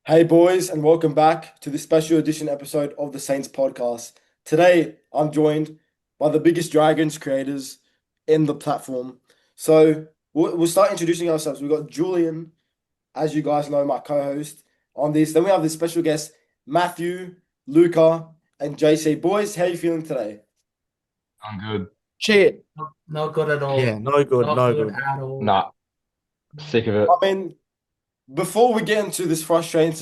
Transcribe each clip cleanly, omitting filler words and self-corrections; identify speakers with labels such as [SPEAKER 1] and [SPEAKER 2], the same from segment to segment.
[SPEAKER 1] Hey boys, and welcome back to this special edition episode of the Saints podcast. Today, I'm joined by the biggest Dragons creators in the platform. So we'll start introducing ourselves. We've got Julian, as you guys know, my co-host on this. Then we have this special guest, Matthew, Luca, and JC. Boys, how are you feeling today?
[SPEAKER 2] I'm good.
[SPEAKER 3] Shit.
[SPEAKER 4] Not good at
[SPEAKER 3] Yeah,
[SPEAKER 4] all.
[SPEAKER 3] no good,
[SPEAKER 4] Not
[SPEAKER 3] no
[SPEAKER 4] good
[SPEAKER 3] good.
[SPEAKER 4] at all.
[SPEAKER 2] Nah, sick of
[SPEAKER 1] I
[SPEAKER 2] it.
[SPEAKER 1] mean, before we get into this frustrations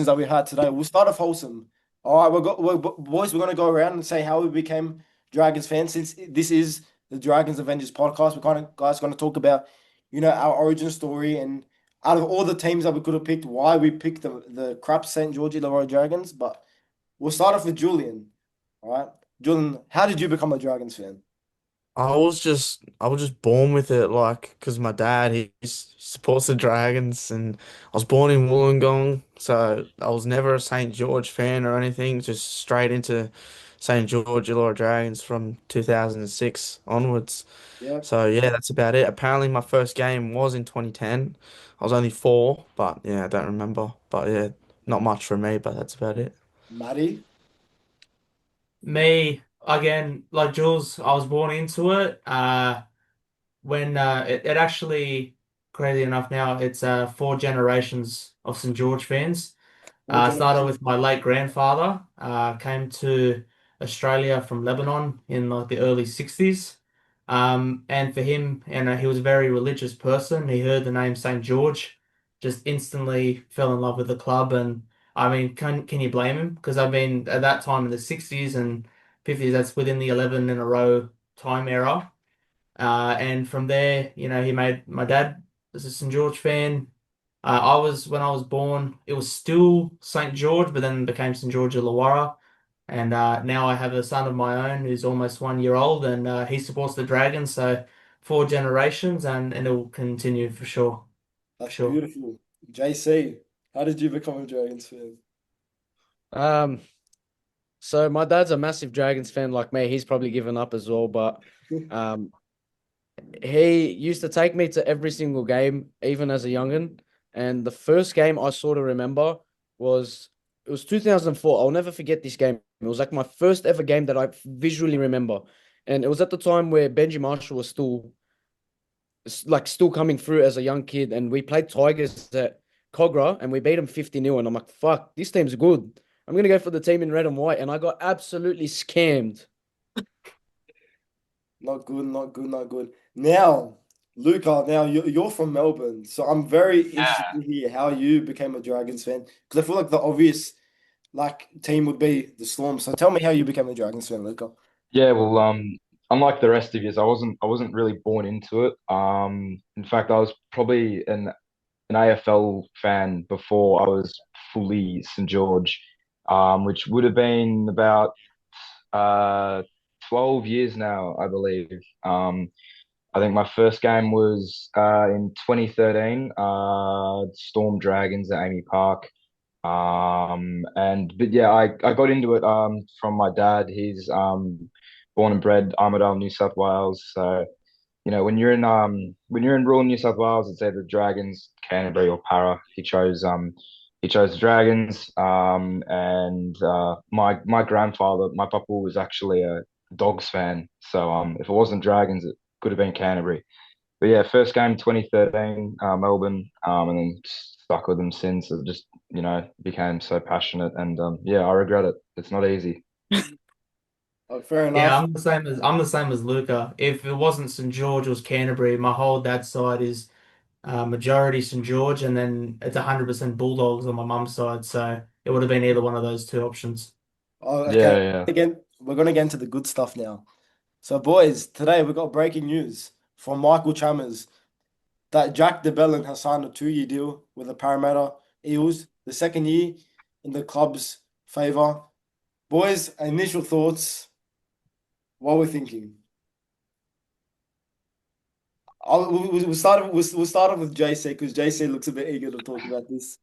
[SPEAKER 1] that we had today, we'll start off wholesome. All right, boys, we're gonna go around and say how we became Dragons fans. Since this is the Dragons Avengers podcast, we're kind of guys going to talk about, our origin story and out of all the teams that we could have picked, why we picked the crap St. George Illawarra Dragons. But we'll start off with Julian. All right, Julian, how did you become a Dragons fan?
[SPEAKER 3] I was just born with it, like, because my dad, he supports the Dragons, and I was born in Wollongong, so I was never a St. George fan or anything, just straight into St. George Illawarra Dragons from 2006 onwards.
[SPEAKER 1] Yeah,
[SPEAKER 3] So yeah, that's about it. Apparently my first game was in 2010. I was only 4, but yeah, I don't remember. But yeah, not much for me, but that's about it.
[SPEAKER 1] Maddie.
[SPEAKER 4] Me, again, like Jules, I was born into it. When it actually, crazy enough now, it's four generations of St. George fans.
[SPEAKER 1] What
[SPEAKER 4] Started
[SPEAKER 1] generation?
[SPEAKER 4] with my late grandfather. Came to Australia from Lebanon in like the early 60s. And for him, and he was a very religious person. He heard the name St. George, just instantly fell in love with the club. And I mean, can you blame him? Because I mean, at that time in the 60s and 50s, that's within the 11 in a row time era. And from there, he made my dad was a St. George fan. When I was born, it was still St. George, but then became St. George Illawarra. And now I have a son of my own who's almost 1 year old, and he supports the Dragons. So four generations, and it will continue for sure, for
[SPEAKER 1] That's
[SPEAKER 4] sure.
[SPEAKER 1] beautiful. JC, how did you become a Dragons fan?
[SPEAKER 3] Um, so my dad's a massive Dragons fan like me. He's probably given up as well, but um, he used to take me to every single game, even as a youngin. And the first game I sort of remember was it was 2004. I'll never forget this game. It was like my first ever game that I visually remember, and it was at the time where Benji Marshall was still coming through as a young kid, and we played Tigers at Cogra, and we beat them 50-0. And I'm like, fuck, this team's good. I'm gonna go for the team in red and white, and I got absolutely scammed.
[SPEAKER 1] Not good, not good, not good. Now, Luca, now you're from Melbourne, so I'm very interested
[SPEAKER 2] Yeah.
[SPEAKER 1] to hear how you became a Dragons fan because I feel like the obvious team would be the Storm. So tell me how you became a Dragons fan, Luca.
[SPEAKER 2] Yeah, well, unlike the rest of you, I wasn't really born into it. In fact, I was probably an AFL fan before I was fully St. George, which would have been about uh 12 years now, I believe. I think my first game was in 2013, Storm Dragons at Amy Park. And but yeah, I got into it from my dad. He's born and bred Armidale, New South Wales. So, when you're in rural New South Wales, it's either Dragons, Canterbury or Para. He chose the Dragons. And my grandfather, my papa was actually a Dogs fan. So if it wasn't Dragons, it could have been Canterbury. But yeah, first game 2013, Melbourne, and then stuck with them since. It just, became so passionate, and yeah, I regret it. It's not easy.
[SPEAKER 1] Oh, fair
[SPEAKER 4] Yeah,
[SPEAKER 1] enough.
[SPEAKER 4] I'm the same as Luca. If it wasn't St. George, it was Canterbury. My whole dad's side is majority St. George, and then it's 100% Bulldogs on my mum's side. So it would have been either one of those two options.
[SPEAKER 1] Oh, okay.
[SPEAKER 2] Yeah, yeah.
[SPEAKER 1] Again, we're gonna get into the good stuff now. So, boys, today we got breaking news from Michael Chalmers that Jack de Belin has signed a 2-year deal with the Parramatta Eels, the second year in the club's favor. Boys, initial thoughts. What we're thinking. We'll start off with JC because JC looks a bit eager to talk about this.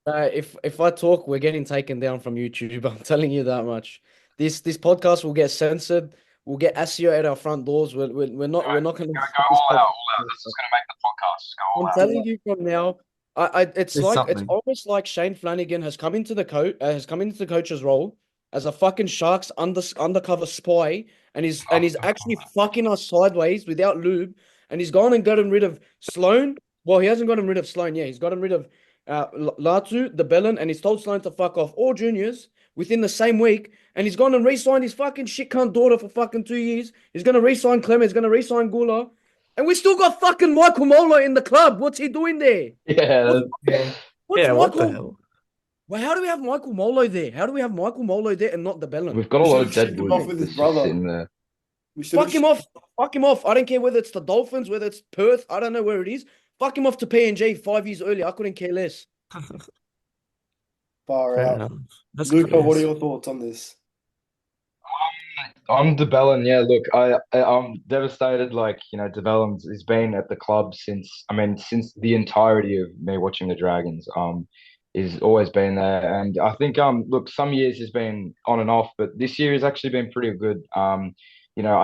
[SPEAKER 3] If I talk, we're getting taken down from YouTube. I'm telling you that much. This podcast will get censored. We'll get SEO at our front doors. We're
[SPEAKER 2] Do
[SPEAKER 3] not
[SPEAKER 2] it.
[SPEAKER 3] we're not going to
[SPEAKER 2] Go
[SPEAKER 3] put this
[SPEAKER 2] all out,
[SPEAKER 3] podcast.
[SPEAKER 2] all out. This is going to make the podcast go all
[SPEAKER 3] I'm
[SPEAKER 2] out.
[SPEAKER 3] telling you from now. It's
[SPEAKER 5] There's
[SPEAKER 3] like it's
[SPEAKER 5] something.
[SPEAKER 3] almost like Shane Flanagan has come into the coach's role as a fucking Sharks undercover spy, and he's actually fucking us sideways without lube, and he's gone and gotten rid of Sloan. Well, he hasn't gotten rid of Sloan. Yeah, he's gotten rid of Latu, the Belin, and he's told Sloan to fuck off all juniors within the same week, and he's gone and re-signed his fucking shit cunt daughter for fucking 2 years. He's gonna re-sign Clement. He's gonna re-sign Gula. And we still got fucking Michael Molo in the club. What's he doing there?
[SPEAKER 2] Yeah,
[SPEAKER 4] Yeah.
[SPEAKER 3] What's
[SPEAKER 5] Yeah, what the
[SPEAKER 3] Michael?
[SPEAKER 5] hell?
[SPEAKER 3] Well, how do we have Michael Molo there? How do we have Michael Molo there and not the Bellin?
[SPEAKER 2] we've got a
[SPEAKER 1] We
[SPEAKER 2] lot
[SPEAKER 1] should
[SPEAKER 2] of
[SPEAKER 1] have
[SPEAKER 2] dead
[SPEAKER 1] shipped him
[SPEAKER 2] wood
[SPEAKER 1] off with his
[SPEAKER 2] that's just
[SPEAKER 1] brother.
[SPEAKER 2] sitting there.
[SPEAKER 1] We should
[SPEAKER 3] Fuck him off. Fuck him off. I don't care whether it's the Dolphins, whether it's Perth. I don't know where it is. Fuck him off to PNG 5 years earlier. I couldn't care less.
[SPEAKER 1] Far
[SPEAKER 5] Fair
[SPEAKER 1] out.
[SPEAKER 5] enough. That's
[SPEAKER 1] Luca, what are
[SPEAKER 5] crazy.
[SPEAKER 1] your thoughts on this?
[SPEAKER 2] I'm DeBellin. Yeah, look, I'm devastated. Like, DeBellin has been at the club since the entirety of me watching the Dragons. He's always been there, and I think look, some years he's been on and off, but this year he's actually been pretty good. I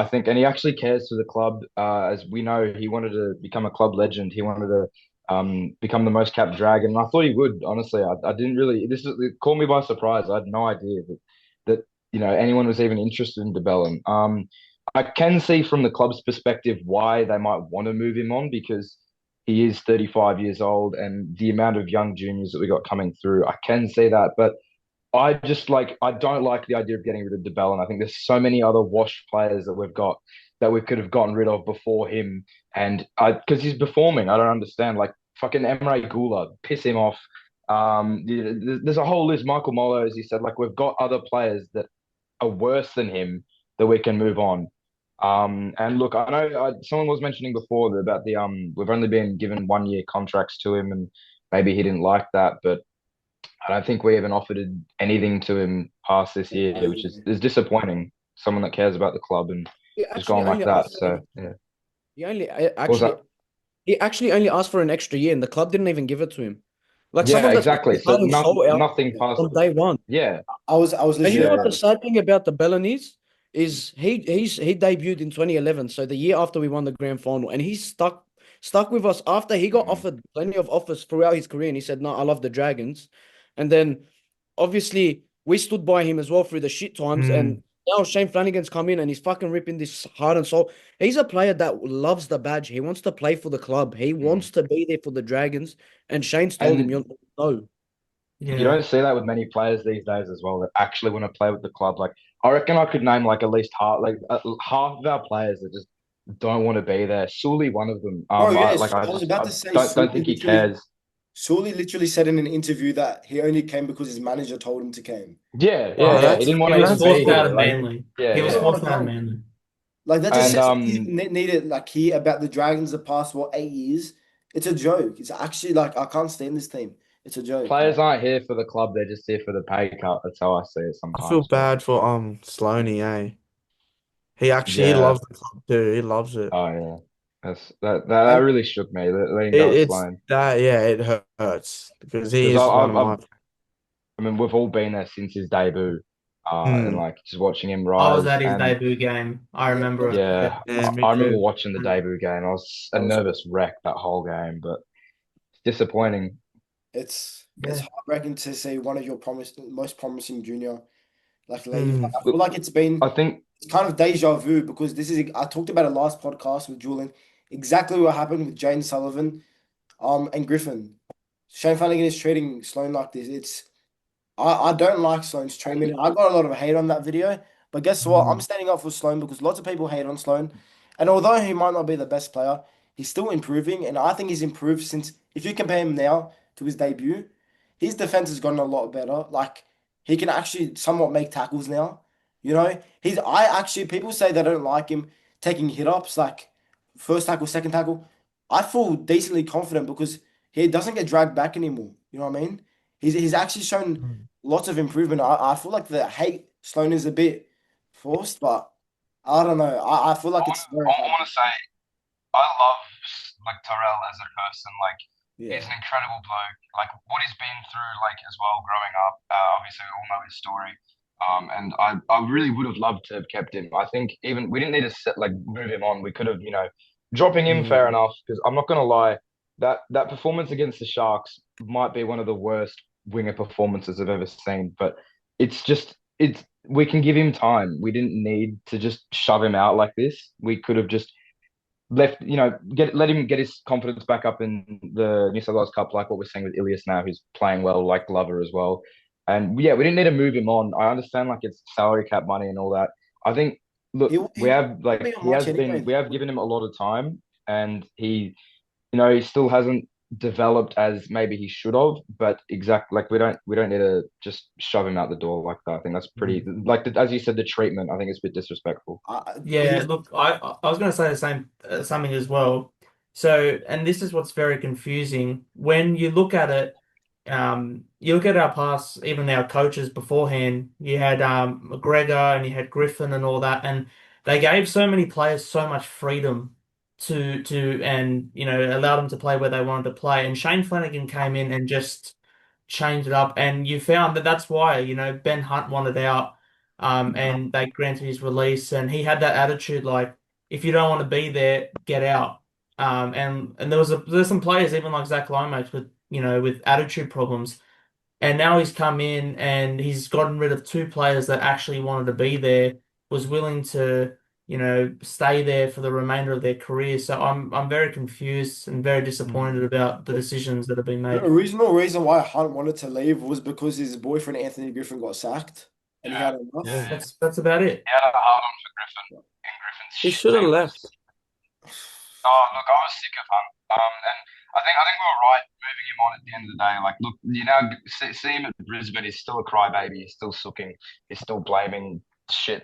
[SPEAKER 2] think, and he actually cares for the club. As we know, he wanted to become a club legend. He wanted to become the most capped Dragon, and I thought he would. Honestly, I didn't really. It caught me by surprise. I had no idea that anyone was even interested in DeBellin. I can see from the club's perspective why they might want to move him on because he is 35 years old and the amount of young juniors that we got coming through. I can see that, but I don't like the idea of getting rid of DeBellin. I think there's so many other washed players that we've got that we could have gotten rid of before him, and because he's performing, I don't understand. Like fucking Emre Gula, piss him off. There's a whole list. Michael Molo, as you said, like we've got other players that are worse than him that we can move on. And look, I know someone was mentioning before about we've only been given 1 year contracts to him, and maybe he didn't like that, but I don't think we even offered anything to him past this year, which is disappointing. Someone that cares about the club and
[SPEAKER 3] He
[SPEAKER 2] just
[SPEAKER 3] actually
[SPEAKER 2] gone like
[SPEAKER 3] only
[SPEAKER 2] that.
[SPEAKER 3] asked
[SPEAKER 2] So yeah,
[SPEAKER 3] he only
[SPEAKER 2] what was
[SPEAKER 3] actually
[SPEAKER 2] that?
[SPEAKER 3] he actually only asked for an extra year, and the club didn't even give it to him. Like
[SPEAKER 2] Yeah,
[SPEAKER 3] someone that's
[SPEAKER 2] exactly. So
[SPEAKER 3] heart and soul out
[SPEAKER 2] nothing past.
[SPEAKER 3] on day one.
[SPEAKER 2] Yeah,
[SPEAKER 1] I was
[SPEAKER 3] And you know
[SPEAKER 1] legit.
[SPEAKER 3] what the
[SPEAKER 2] yeah.
[SPEAKER 3] sad thing about the Belin is he debuted in 2011, so the year after we won the grand final, and he stuck with us after he got
[SPEAKER 2] Mhm.
[SPEAKER 3] offered plenty of offers throughout his career, and he said, "No, I love the Dragons," and then obviously we stood by him as well through the shit times,
[SPEAKER 4] Mm.
[SPEAKER 3] and now Shane Flanagan's come in and he's fucking ripping this heart and soul. He's a player that loves the badge. He wants to play for the club. He wants to be there for the Dragons, and Shane's told him,
[SPEAKER 2] And
[SPEAKER 3] "You're no."
[SPEAKER 2] you
[SPEAKER 4] Yeah.
[SPEAKER 2] don't see that with many players these days as well that actually want to play with the club. Like I reckon I could name like at least half of our players that just don't want to be there. Sully, one of them.
[SPEAKER 1] Bro,
[SPEAKER 2] I
[SPEAKER 1] yes,
[SPEAKER 2] like I
[SPEAKER 1] I was
[SPEAKER 2] just
[SPEAKER 1] about
[SPEAKER 2] I
[SPEAKER 1] to say
[SPEAKER 2] don't think he cares.
[SPEAKER 1] Sully literally said in an interview that he only came because his manager told him to came.
[SPEAKER 2] Yeah,
[SPEAKER 5] Oh,
[SPEAKER 2] yeah,
[SPEAKER 1] Like,
[SPEAKER 2] yeah. He
[SPEAKER 5] that's
[SPEAKER 2] didn't want
[SPEAKER 4] He
[SPEAKER 2] to
[SPEAKER 4] was
[SPEAKER 2] even
[SPEAKER 5] that's
[SPEAKER 2] be
[SPEAKER 4] forced out
[SPEAKER 2] there.
[SPEAKER 4] of
[SPEAKER 2] Like,
[SPEAKER 4] Manly.
[SPEAKER 2] yeah,
[SPEAKER 4] He
[SPEAKER 1] he
[SPEAKER 4] was
[SPEAKER 1] didn't
[SPEAKER 2] yeah.
[SPEAKER 1] want
[SPEAKER 4] forced
[SPEAKER 1] to
[SPEAKER 4] out of
[SPEAKER 1] come.
[SPEAKER 4] Manly.
[SPEAKER 1] Like that just
[SPEAKER 2] And
[SPEAKER 1] says he needed like hear about the Dragons the past 8 years. It's a joke. It's actually like I can't stand this team. It's a joke.
[SPEAKER 2] players
[SPEAKER 1] Like,
[SPEAKER 2] aren't here for the club; they're just here for the pay cut. That's how I see it
[SPEAKER 5] I feel
[SPEAKER 2] sometimes. But
[SPEAKER 5] bad for Sloaney, eh? He
[SPEAKER 2] yeah,
[SPEAKER 5] loves the club too. He loves it.
[SPEAKER 2] oh yeah, that
[SPEAKER 1] and
[SPEAKER 2] really shook me. Letting go of
[SPEAKER 5] It's
[SPEAKER 2] Sloan
[SPEAKER 5] that yeah, it hurts because he
[SPEAKER 2] because
[SPEAKER 5] is one of my
[SPEAKER 2] I mean, we've all been there since his debut, and
[SPEAKER 5] mm,
[SPEAKER 2] like just watching him
[SPEAKER 4] I was
[SPEAKER 2] rise.
[SPEAKER 4] at his
[SPEAKER 2] And
[SPEAKER 4] debut game. I
[SPEAKER 1] yeah,
[SPEAKER 4] remember it.
[SPEAKER 2] yeah,
[SPEAKER 5] yeah, me
[SPEAKER 2] I remember
[SPEAKER 5] too.
[SPEAKER 2] watching the debut game. I was a
[SPEAKER 1] I was,
[SPEAKER 2] nervous wreck that whole game, but it's disappointing.
[SPEAKER 1] it's
[SPEAKER 4] Yeah.
[SPEAKER 1] heartbreaking to see one of your most promising junior like leave. Like,
[SPEAKER 5] Mm,
[SPEAKER 1] I feel like
[SPEAKER 2] I think,
[SPEAKER 1] it's kind of deja vu because this is I talked about it last podcast with Julian. Exactly what happened with Jane Sullivan, and Griffin. Shane Flanagan is treating Sloan like this. I don't like Sloan's treatment. I got a lot of hate on that video, but guess what? I'm
[SPEAKER 5] mm,
[SPEAKER 1] standing up for Sloan because lots of people hate on Sloan. And although he might not be the best player, he's still improving. And I think he's improved since, if you compare him now to his debut, his defense has gotten a lot better. Like, he can actually somewhat make tackles now. People say they don't like him taking hit ups, like first tackle, second tackle. I feel decently confident because he doesn't get dragged back anymore. You know what I mean? He's actually shown
[SPEAKER 5] mm.
[SPEAKER 1] lots of improvement. I feel like the hate Sloan is a bit forced, but I don't know. I feel like it's very
[SPEAKER 2] I
[SPEAKER 1] hard.
[SPEAKER 2] want to say I love like Tyrell as a person. Like he's
[SPEAKER 1] Yeah.
[SPEAKER 2] an incredible bloke. Like what he's been through, like as well growing up. Obviously, we all know his story. And I really would have loved to have kept him. I think even we didn't need to move him on. We could have, dropping him fair
[SPEAKER 5] Mm.
[SPEAKER 2] enough. Because I'm not gonna lie, that performance against the Sharks might be one of the worst winger performances I've ever seen. But it's we can give him time. We didn't need to just shove him out like this. We could have just left, let him get his confidence back up in the New South Wales Cup, like what we're seeing with Ilias now, who's playing well, like Glover as well. And yeah, we didn't need to move him on. I understand like it's salary cap money and all that. I think, look,
[SPEAKER 1] He won't be on much anyway.
[SPEAKER 2] we have given him a lot of time, and he still hasn't developed as maybe he should have. But exactly, like we don't need to just shove him out the door like that. I think that's pretty like as you said, the treatment. I think it's a bit disrespectful.
[SPEAKER 4] Yeah, look, I was going to say the same something as well. So, and this is what's very confusing when you look at it. You look at our past, even our coaches beforehand. You had McGregor and you had Griffin and all that, and they gave so many players so much freedom to and allowed them to play where they wanted to play. And Shane Flanagan came in and just changed it up, and you found that that's why Ben Hunt wanted out, and they granted his release, and he had that attitude like, if you don't want to be there, get out. And there's some players even like Zac Lomax with attitude problems, and now he's come in and he's gotten rid of two players that actually wanted to be there, was willing to stay there for the remainder of their career. So I'm very confused and very disappointed about the decisions that have been
[SPEAKER 1] The
[SPEAKER 4] made.
[SPEAKER 1] original reason why Hunt wanted to leave was because his boyfriend Anthony Griffin got sacked, and he had enough.
[SPEAKER 5] Yeah.
[SPEAKER 4] That's about it.
[SPEAKER 2] He had a hard on for Griffin, and Griffin's
[SPEAKER 5] He should have left.
[SPEAKER 2] Oh, look, I was sick of Hunt. And I think we were right moving him on at the end of the day. Like, look, see him at Brisbane. He's still a crybaby. He's still sooking. He's still blaming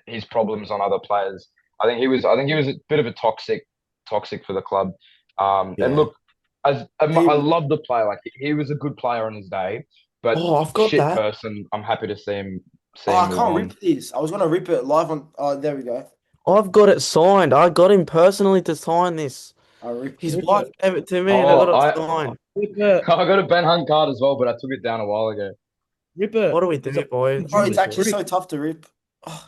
[SPEAKER 2] his problems on other players. I think he was a bit of a toxic for the club.
[SPEAKER 5] Yeah.
[SPEAKER 2] And look, I love the player. Like, he was a good player on his day, but
[SPEAKER 5] I've got
[SPEAKER 2] shit
[SPEAKER 5] that.
[SPEAKER 2] person. I'm happy to see him.
[SPEAKER 1] I
[SPEAKER 2] Move
[SPEAKER 1] can't
[SPEAKER 2] on.
[SPEAKER 1] rip this. I was gonna rip it live on. Oh, there we go.
[SPEAKER 5] I've got it signed. I got him personally to sign this.
[SPEAKER 1] I ripped
[SPEAKER 5] His
[SPEAKER 1] it.
[SPEAKER 5] wife gave it to me and I
[SPEAKER 2] Oh,
[SPEAKER 5] got it signed.
[SPEAKER 2] I got a Ben Hunt card as well, but I took it down a while ago.
[SPEAKER 3] Ripper.
[SPEAKER 5] What do we do, boys?
[SPEAKER 1] Bro, it's actually so tough to rip. Oh,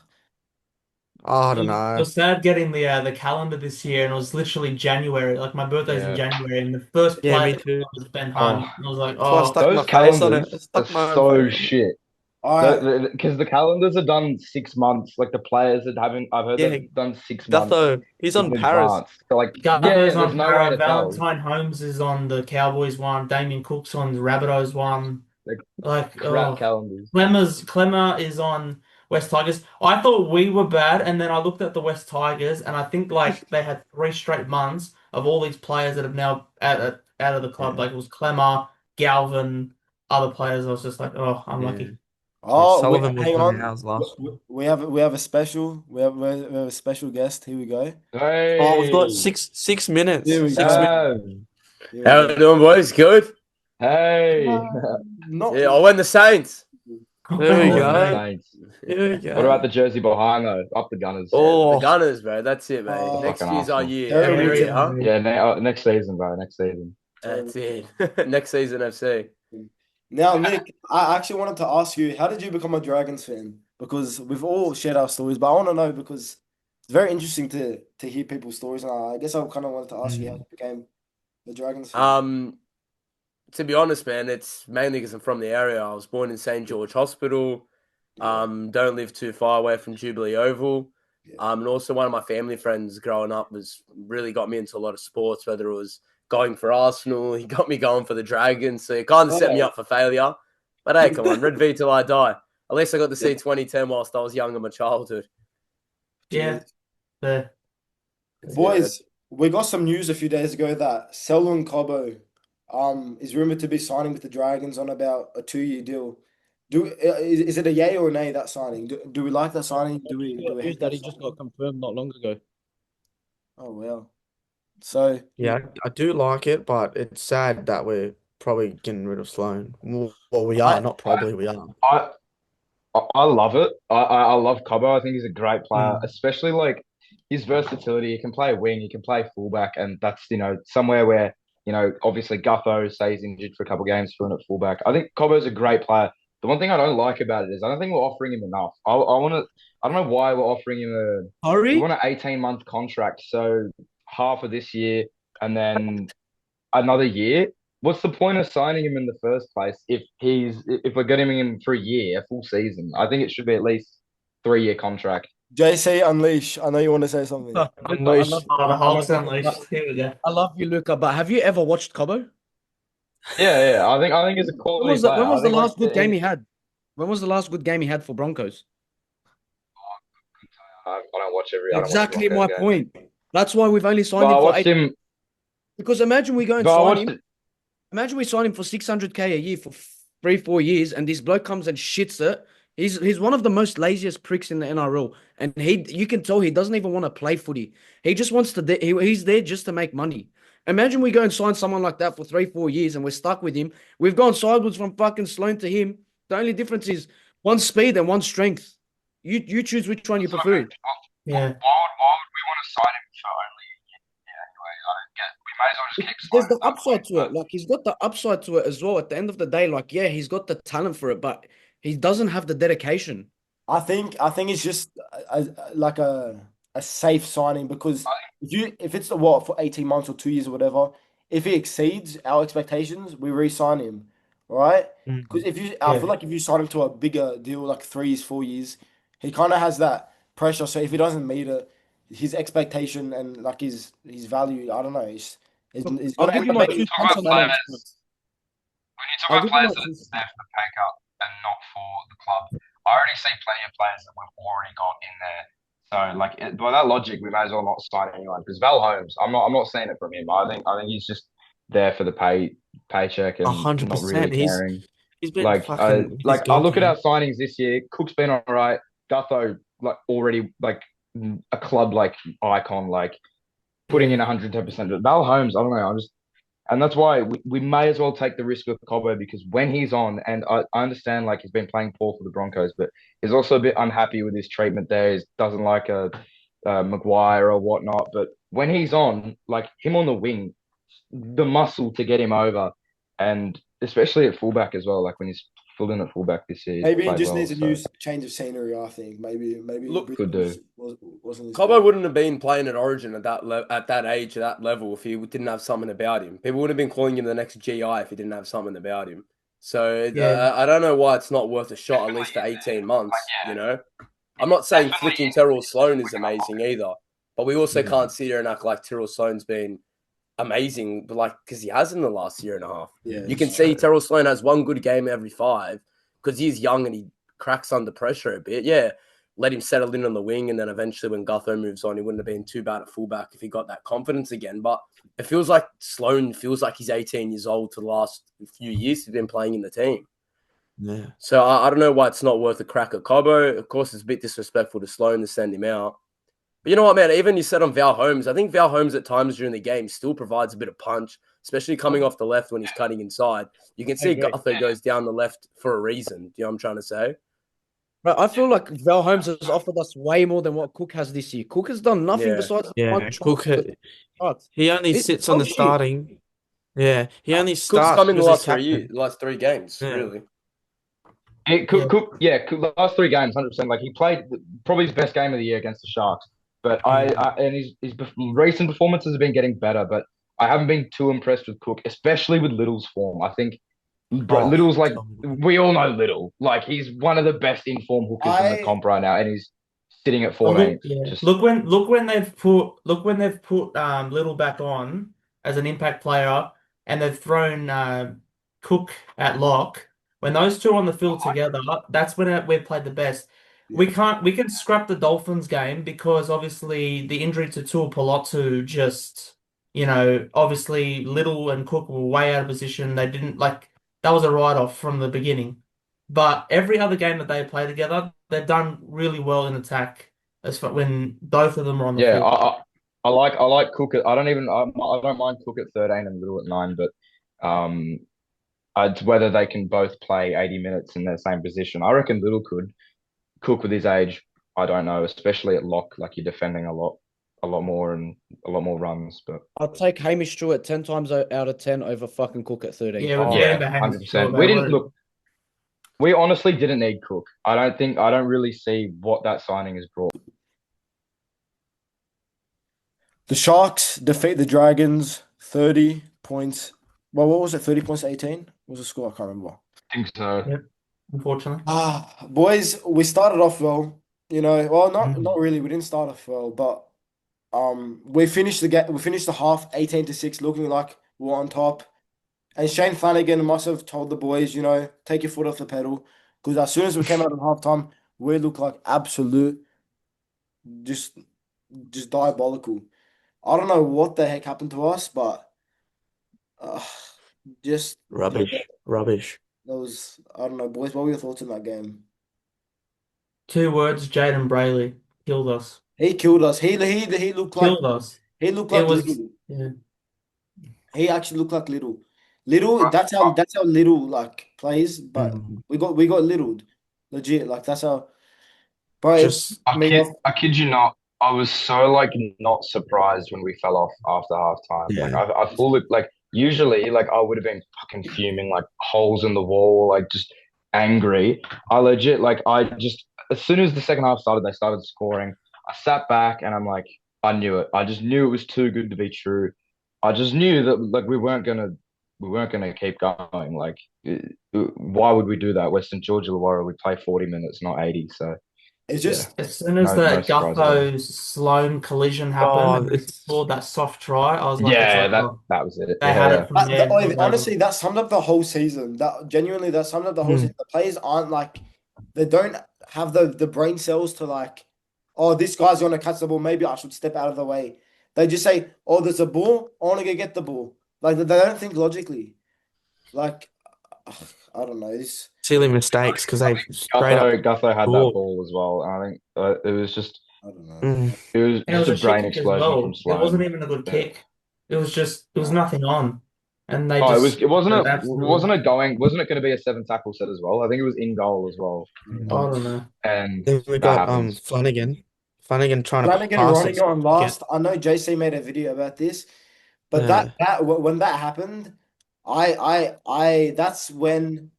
[SPEAKER 5] I don't
[SPEAKER 4] It
[SPEAKER 5] know.
[SPEAKER 4] was sad getting the calendar this year, and it was literally January. Like my birthday's in
[SPEAKER 2] Yeah.
[SPEAKER 4] January, and the first
[SPEAKER 5] Yeah,
[SPEAKER 4] player
[SPEAKER 5] me too.
[SPEAKER 4] was Ben Hunt.
[SPEAKER 2] Oh.
[SPEAKER 4] And I was like,
[SPEAKER 5] That's why I
[SPEAKER 4] oh,
[SPEAKER 5] stuck my
[SPEAKER 2] Those
[SPEAKER 5] face on it.
[SPEAKER 2] calendars
[SPEAKER 5] I stuck
[SPEAKER 2] are
[SPEAKER 5] my own
[SPEAKER 2] so
[SPEAKER 5] face on it.
[SPEAKER 2] shit.
[SPEAKER 1] all right.
[SPEAKER 2] Because the calendars are done 6 months. Like the players that haven't, I've heard
[SPEAKER 5] Yeah,
[SPEAKER 2] they've done 6 months
[SPEAKER 5] Gutho, he's on
[SPEAKER 2] in
[SPEAKER 5] Paris.
[SPEAKER 2] advance. So like,
[SPEAKER 4] Gutho's
[SPEAKER 2] there's
[SPEAKER 4] on
[SPEAKER 2] no way
[SPEAKER 4] Para,
[SPEAKER 2] to tell.
[SPEAKER 4] Valentine Holmes is on the Cowboys one, Damien Cook's on the Rabbitohs one. Like
[SPEAKER 2] Crap calendars.
[SPEAKER 4] Clemmer is on West Tigers. I thought we were bad, and then I looked at the West Tigers, and I think like they had 3 straight months of all these players that have now out of the club.
[SPEAKER 5] Yeah.
[SPEAKER 4] Like it was Clemmer, Galvin, other players. I was just like, oh, unlucky.
[SPEAKER 1] Oh,
[SPEAKER 5] Sullivan was
[SPEAKER 1] hang
[SPEAKER 5] on
[SPEAKER 1] on.
[SPEAKER 5] ours last one.
[SPEAKER 1] We have a special. We have a special guest. Here we go.
[SPEAKER 2] Hey,
[SPEAKER 5] Oh, we've got six minutes.
[SPEAKER 1] Here we
[SPEAKER 5] 6
[SPEAKER 1] go.
[SPEAKER 5] minutes.
[SPEAKER 1] Here we
[SPEAKER 3] How
[SPEAKER 1] go.
[SPEAKER 3] you doing, boys? Good?
[SPEAKER 2] hey.
[SPEAKER 1] Not
[SPEAKER 3] Yeah, I went the Saints.
[SPEAKER 5] There we
[SPEAKER 2] Oh,
[SPEAKER 5] go.
[SPEAKER 2] the Saints.
[SPEAKER 5] Here we go.
[SPEAKER 2] What about the jersey behind though? Up the Gunners.
[SPEAKER 5] Oh,
[SPEAKER 3] The Gunners, bro. That's it, mate.
[SPEAKER 1] Oh,
[SPEAKER 3] Next
[SPEAKER 2] fucking
[SPEAKER 3] year's our
[SPEAKER 2] Arsenal.
[SPEAKER 3] year.
[SPEAKER 1] There
[SPEAKER 3] Every
[SPEAKER 1] we
[SPEAKER 3] year,
[SPEAKER 1] go.
[SPEAKER 3] huh?
[SPEAKER 2] Yeah, next season, bro. Next season.
[SPEAKER 3] That's it. Next season, FC.
[SPEAKER 1] Now, Nick, I actually wanted to ask you, how did you become a Dragons fan? Because we've all shared our stories, but I want to know because it's very interesting to hear people's stories, and I guess I kind of wanted to ask you how you became a Dragons fan.
[SPEAKER 3] To be honest, man, it's mainly because I'm from the area. I was born in St. George Hospital. Don't live too far away from Jubilee Oval.
[SPEAKER 1] Yeah.
[SPEAKER 3] And also one of my family friends growing up really got me into a lot of sports, whether it was going for Arsenal, he got me going for the Dragons. So it kind of set me up for failure. But hey, come on, Red V till I die. At least I got to see 2010 whilst I was young in my childhood.
[SPEAKER 4] Yeah. Fair.
[SPEAKER 1] Boys, we got some news a few days ago that Selwyn Cobbo is rumored to be signing with the Dragons on about a 2-year deal. Is it a yay or a nay, that signing? Do we like that signing? Do we
[SPEAKER 3] News
[SPEAKER 1] hate
[SPEAKER 3] that
[SPEAKER 1] that
[SPEAKER 3] he just
[SPEAKER 1] signing?
[SPEAKER 3] got confirmed not long ago.
[SPEAKER 1] Oh wow. So
[SPEAKER 5] yeah, I do like it, but it's sad that we're probably getting rid of Sloan. Well, we are, not probably, we are.
[SPEAKER 2] I love it. I love Cobbo. I think he's a great player, especially like his versatility. He can play wing, he can play fullback, and that's somewhere where obviously Gutho stays injured for a couple of games for at fullback. I think Cobbo's a great player. The one thing I don't like about it is I don't think we're offering him enough. I don't know why we're offering him we want an 18-month contract, so half of this year and then another year. What's the point of signing him in the first place if we're getting him for a year, a full season? I think it should be at least 3-year contract.
[SPEAKER 1] JC, unleash. I know you want to say something.
[SPEAKER 3] Luca, I
[SPEAKER 5] Unleash.
[SPEAKER 3] love,
[SPEAKER 4] Oh, the
[SPEAKER 3] I
[SPEAKER 4] Hulk's
[SPEAKER 3] love,
[SPEAKER 4] unleashed. Here we go.
[SPEAKER 3] I love you, Luca. But have you ever watched Cobbo?
[SPEAKER 2] Yeah. I think he's a
[SPEAKER 3] When
[SPEAKER 2] quality
[SPEAKER 3] was the,
[SPEAKER 2] player.
[SPEAKER 3] when was
[SPEAKER 2] I
[SPEAKER 3] the
[SPEAKER 2] think like
[SPEAKER 3] last good game he had? When was the last good game he had for Broncos?
[SPEAKER 2] I don't watch I don't watch
[SPEAKER 3] Exactly
[SPEAKER 2] Broncos
[SPEAKER 3] my
[SPEAKER 2] games.
[SPEAKER 3] point. That's why we've only
[SPEAKER 2] But
[SPEAKER 3] signed
[SPEAKER 2] I
[SPEAKER 3] him for
[SPEAKER 2] watched
[SPEAKER 3] 8.
[SPEAKER 2] him.
[SPEAKER 3] Because imagine we go and
[SPEAKER 2] But I
[SPEAKER 3] sign
[SPEAKER 2] watched
[SPEAKER 3] him. Imagine we sign him for 600K a year for 3-4 years, and this bloke comes and shits it. He's one of the most laziest pricks in the NRL, and you can tell he doesn't even want to play footy. He just wants to. He's there just to make money. Imagine we go and sign someone like that for 3-4 years, and we're stuck with him. We've gone sideways from fucking Sloan to him. The only difference is one speed and one strength. You choose which one you prefer.
[SPEAKER 4] Yeah.
[SPEAKER 2] Why would we want to sign him for only a year? Yeah, anyway, I don't get. We may as well just keep
[SPEAKER 3] There's
[SPEAKER 2] signing
[SPEAKER 3] the upside to it. Like he's got the upside to it as well. At the end of the day, like yeah, he's got the talent for it, but he doesn't have the dedication.
[SPEAKER 1] I think it's just like a safe signing because if it's the what for 18 months or 2 years or whatever, if he exceeds our expectations, we re-sign him, right? Because I feel like if you sign him to a bigger deal, like 3 years, 4 years, he kind of has that pressure. So if he doesn't meet it, his expectation and like his value, I don't know,
[SPEAKER 3] Look,
[SPEAKER 1] it's
[SPEAKER 3] I'll
[SPEAKER 1] gonna
[SPEAKER 3] give
[SPEAKER 1] end
[SPEAKER 3] you
[SPEAKER 1] up
[SPEAKER 3] my
[SPEAKER 1] making
[SPEAKER 3] 2 cents on that
[SPEAKER 2] players.
[SPEAKER 3] answer.
[SPEAKER 2] When you talk
[SPEAKER 3] I'll
[SPEAKER 2] about
[SPEAKER 3] give you
[SPEAKER 2] players
[SPEAKER 3] my
[SPEAKER 2] that
[SPEAKER 3] 2
[SPEAKER 2] are there for the pay cut and not for the club, I already see plenty of players that we've already got in there. So, like, by that logic, we may as well not sign anyone. Because Val Holmes, I'm not seeing it from him. I think he's just there for the paycheck and not really
[SPEAKER 5] 100%.
[SPEAKER 2] caring.
[SPEAKER 5] He's been
[SPEAKER 2] Like,
[SPEAKER 5] fucking his
[SPEAKER 2] I
[SPEAKER 5] game
[SPEAKER 2] look at our
[SPEAKER 5] plan.
[SPEAKER 2] signings this year. Cook's been all right. Gutho, like, already like a club like icon, like putting in 110%. But Val Holmes, I don't know. And that's why we may as well take the risk with Cobbo because when he's on, and I understand like he's been playing poor for the Broncos, but he's also a bit unhappy with his treatment there. He doesn't like Maguire or whatnot. But when he's on, like him on the wing, the muscle to get him over, and especially at fullback as well. Like when he's filled in at fullback this year, he's
[SPEAKER 1] maybe he
[SPEAKER 2] played
[SPEAKER 1] just
[SPEAKER 2] well.
[SPEAKER 1] needs a
[SPEAKER 2] So
[SPEAKER 1] new change of scenery. I think maybe
[SPEAKER 6] Look,
[SPEAKER 2] could
[SPEAKER 1] Brisbane
[SPEAKER 2] do.
[SPEAKER 1] wasn't his
[SPEAKER 6] Cobbo
[SPEAKER 1] thing.
[SPEAKER 6] wouldn't have been playing at Origin at that age, at that level, if he didn't have something about him. People would have been calling him the next GI if he didn't have something about him. So
[SPEAKER 4] Yeah.
[SPEAKER 6] I don't know why it's not worth a shot at least for 18 months. You know, I'm not saying flicking Tyrell Sloan is amazing either, but we also can't sit here and act like Tyrell Sloan's been amazing, but like because he has in the last year and a half.
[SPEAKER 1] Yeah,
[SPEAKER 6] You can see Tyrell Sloan has one good game every 5 because he's young and he cracks under pressure a bit. Yeah, let him settle in on the wing, and then eventually when Gutho moves on, he wouldn't have been too bad at fullback if he got that confidence again. But it feels like Sloan feels like he's 18 years old for the last few years he's been playing in the team.
[SPEAKER 5] Yeah.
[SPEAKER 6] So I don't know why it's not worth a crack at Cobbo. Of course, it's a bit disrespectful to Sloan to send him out. But you know what, man? Even you said on Val Holmes, I think Val Holmes at times during the game still provides a bit of punch, especially coming off the left when he's cutting inside. You can see
[SPEAKER 3] agree.
[SPEAKER 6] Gutho goes down the left for a reason. You know what I'm trying to say?
[SPEAKER 3] But I feel like Val Holmes has offered us way more than what Cook has this year. Cook has done nothing
[SPEAKER 6] Yeah.
[SPEAKER 3] besides
[SPEAKER 5] Yeah,
[SPEAKER 3] one
[SPEAKER 5] Cook,
[SPEAKER 3] try. Starts.
[SPEAKER 5] he only
[SPEAKER 3] This
[SPEAKER 5] sits on the
[SPEAKER 3] dog shit.
[SPEAKER 5] starting. Yeah, he only
[SPEAKER 6] Cook's
[SPEAKER 5] starts
[SPEAKER 6] come in the
[SPEAKER 5] because
[SPEAKER 6] last
[SPEAKER 5] he's
[SPEAKER 6] 3 years,
[SPEAKER 5] captain.
[SPEAKER 6] the last 3 games,
[SPEAKER 5] Yeah.
[SPEAKER 6] really.
[SPEAKER 2] Cook, the last 3 games, 100%. Like he played probably his best game of the year against the Sharks. But and his recent performances have been getting better. But I haven't been too impressed with Cook, especially with Little's form. I think Little's like we all know Little. Like he's one of the best informed hookers in the comp right now, and he's sitting at 14.
[SPEAKER 4] Look when they've put Little back on as an impact player, and they've thrown Cook at lock. When those two are on the field together, that's when we've played the best. We can scrap the Dolphins game because obviously the injury to Tuapolotu just, obviously Little and Cook were way out of position. They didn't that was a write-off from the beginning. But every other game that they play together, they've done really well in attack as far when both of them are on the field.
[SPEAKER 2] I like Cook at I don't mind Cook at 13 and Little at 9, but it's whether they can both play 80 minutes in their same position. I reckon Little could. Cook with his age, I don't know, especially at lock, like you're defending a lot more and a lot more runs. But
[SPEAKER 3] I'll take Hamish Stewart 10 times out of 10 over fucking Cook at 13.
[SPEAKER 4] Yeah, we've been behind
[SPEAKER 2] 100%. We didn't look. We honestly didn't need Cook. I don't really see what that signing has brought.
[SPEAKER 1] The Sharks defeat the Dragons 30 points. Well, what was it? 30 points to 18? What was the score? I can't remember.
[SPEAKER 2] I think so.
[SPEAKER 4] Yep. Unfortunately.
[SPEAKER 1] Boys, we started off well. Well, not really. We didn't start off well, but we finished the game. We finished the half 18-6, looking like we were on top. And Shane Flanagan must have told the boys, take your foot off the pedal, because as soon as we came out of halftime, we looked like absolute, just diabolical. I don't know what the heck happened to us, but just
[SPEAKER 5] Rubbish.
[SPEAKER 1] that was, I don't know, boys. What were your thoughts on that game?
[SPEAKER 4] 2 words, Jaden Brayley killed us.
[SPEAKER 1] He killed us. He looked like
[SPEAKER 4] Killed us.
[SPEAKER 1] he looked
[SPEAKER 4] It
[SPEAKER 1] like
[SPEAKER 4] was
[SPEAKER 1] Little.
[SPEAKER 4] yeah.
[SPEAKER 1] He actually looked like Little. Little. That's how Little like plays. But we got Littled, legit. Like that's how. Bro,
[SPEAKER 5] Just
[SPEAKER 2] I kid you not. I was so like not surprised when we fell off after halftime.
[SPEAKER 5] Yeah.
[SPEAKER 2] Like I fully like usually like I would have been fucking fuming, like holes in the wall, like just angry. I legit like I just as soon as the second half started, they started scoring. I sat back and I'm like, I knew it. I just knew it was too good to be true. I just knew that like we weren't gonna keep going. Like, why would we do that? We're St. George Illawarra. We play 40 minutes, not 80. So
[SPEAKER 1] it's just
[SPEAKER 4] As soon as
[SPEAKER 2] No
[SPEAKER 4] that
[SPEAKER 2] surprise there.
[SPEAKER 4] Gutho Sloan collision happened and they
[SPEAKER 5] it's-
[SPEAKER 4] scored that soft try, I was like,
[SPEAKER 2] yeah,
[SPEAKER 4] it's like, oh,
[SPEAKER 2] that was it.
[SPEAKER 4] they
[SPEAKER 2] Yeah,
[SPEAKER 4] had
[SPEAKER 2] yeah.
[SPEAKER 4] it from there. It was over.
[SPEAKER 1] honestly, that summed up the whole season. That summed up the whole season. The players aren't like, they don't have the brain cells to like, oh, this guy's gonna catch the ball. Maybe I should step out of the way. They just say, oh, there's a ball. I want to go get the ball. Like they don't think logically. Like, I don't know. It's
[SPEAKER 5] silly mistakes because they straight up.
[SPEAKER 2] Gutho had that
[SPEAKER 5] ball.
[SPEAKER 2] ball as well. And I think it was just
[SPEAKER 1] I don't know.
[SPEAKER 2] it was
[SPEAKER 4] And it was
[SPEAKER 2] just
[SPEAKER 4] a
[SPEAKER 2] a brain
[SPEAKER 4] shit kick as
[SPEAKER 2] explosion
[SPEAKER 4] well.
[SPEAKER 2] from
[SPEAKER 4] It
[SPEAKER 2] Sloan.
[SPEAKER 4] wasn't even a good kick. It was nothing on. And they
[SPEAKER 2] Oh,
[SPEAKER 4] just
[SPEAKER 2] wasn't
[SPEAKER 4] absolutely-
[SPEAKER 2] it going to be a 7 tackle set as well? I think it was in goal as well.
[SPEAKER 4] I don't know.
[SPEAKER 2] And
[SPEAKER 5] Then we
[SPEAKER 2] that
[SPEAKER 5] got
[SPEAKER 2] happens.
[SPEAKER 5] Flanagan trying to
[SPEAKER 1] Flanagan
[SPEAKER 5] pass
[SPEAKER 1] running
[SPEAKER 5] it.
[SPEAKER 1] on last. I know JC made a video about this, but when that happened, I that's when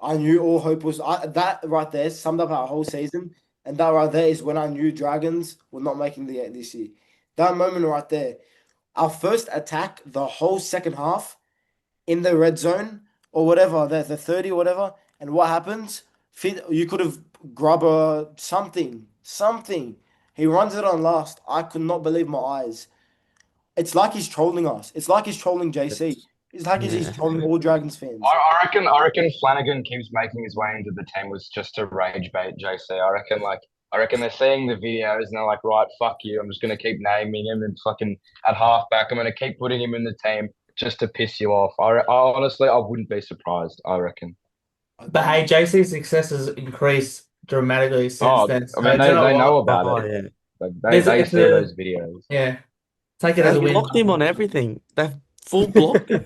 [SPEAKER 1] I knew all hope was. That right there summed up our whole season, and that right there is when I knew Dragons were not making the 8 this year. That moment right there, our first attack, the whole second half, in the red zone or whatever, the 30 or whatever, and what happens? You could have grabbed something. He runs it on last. I could not believe my eyes. It's like he's trolling us. It's like he's trolling JC. It's like he's trolling all Dragons fans.
[SPEAKER 2] I reckon Flanagan keeps making his way into the team was just to rage bait JC. I reckon they're seeing the videos and they're like, right, fuck you. I'm just gonna keep naming him and fucking at halfback. I'm gonna keep putting him in the team just to piss you off. I honestly I wouldn't be surprised. I reckon.
[SPEAKER 4] But hey, JC's success has increased dramatically since then.
[SPEAKER 2] I mean, they know about it.
[SPEAKER 5] Yeah.
[SPEAKER 2] Like, they see those videos.
[SPEAKER 4] Yeah. Take it as a
[SPEAKER 5] They
[SPEAKER 4] win.
[SPEAKER 5] blocked him on everything. They full blocked him.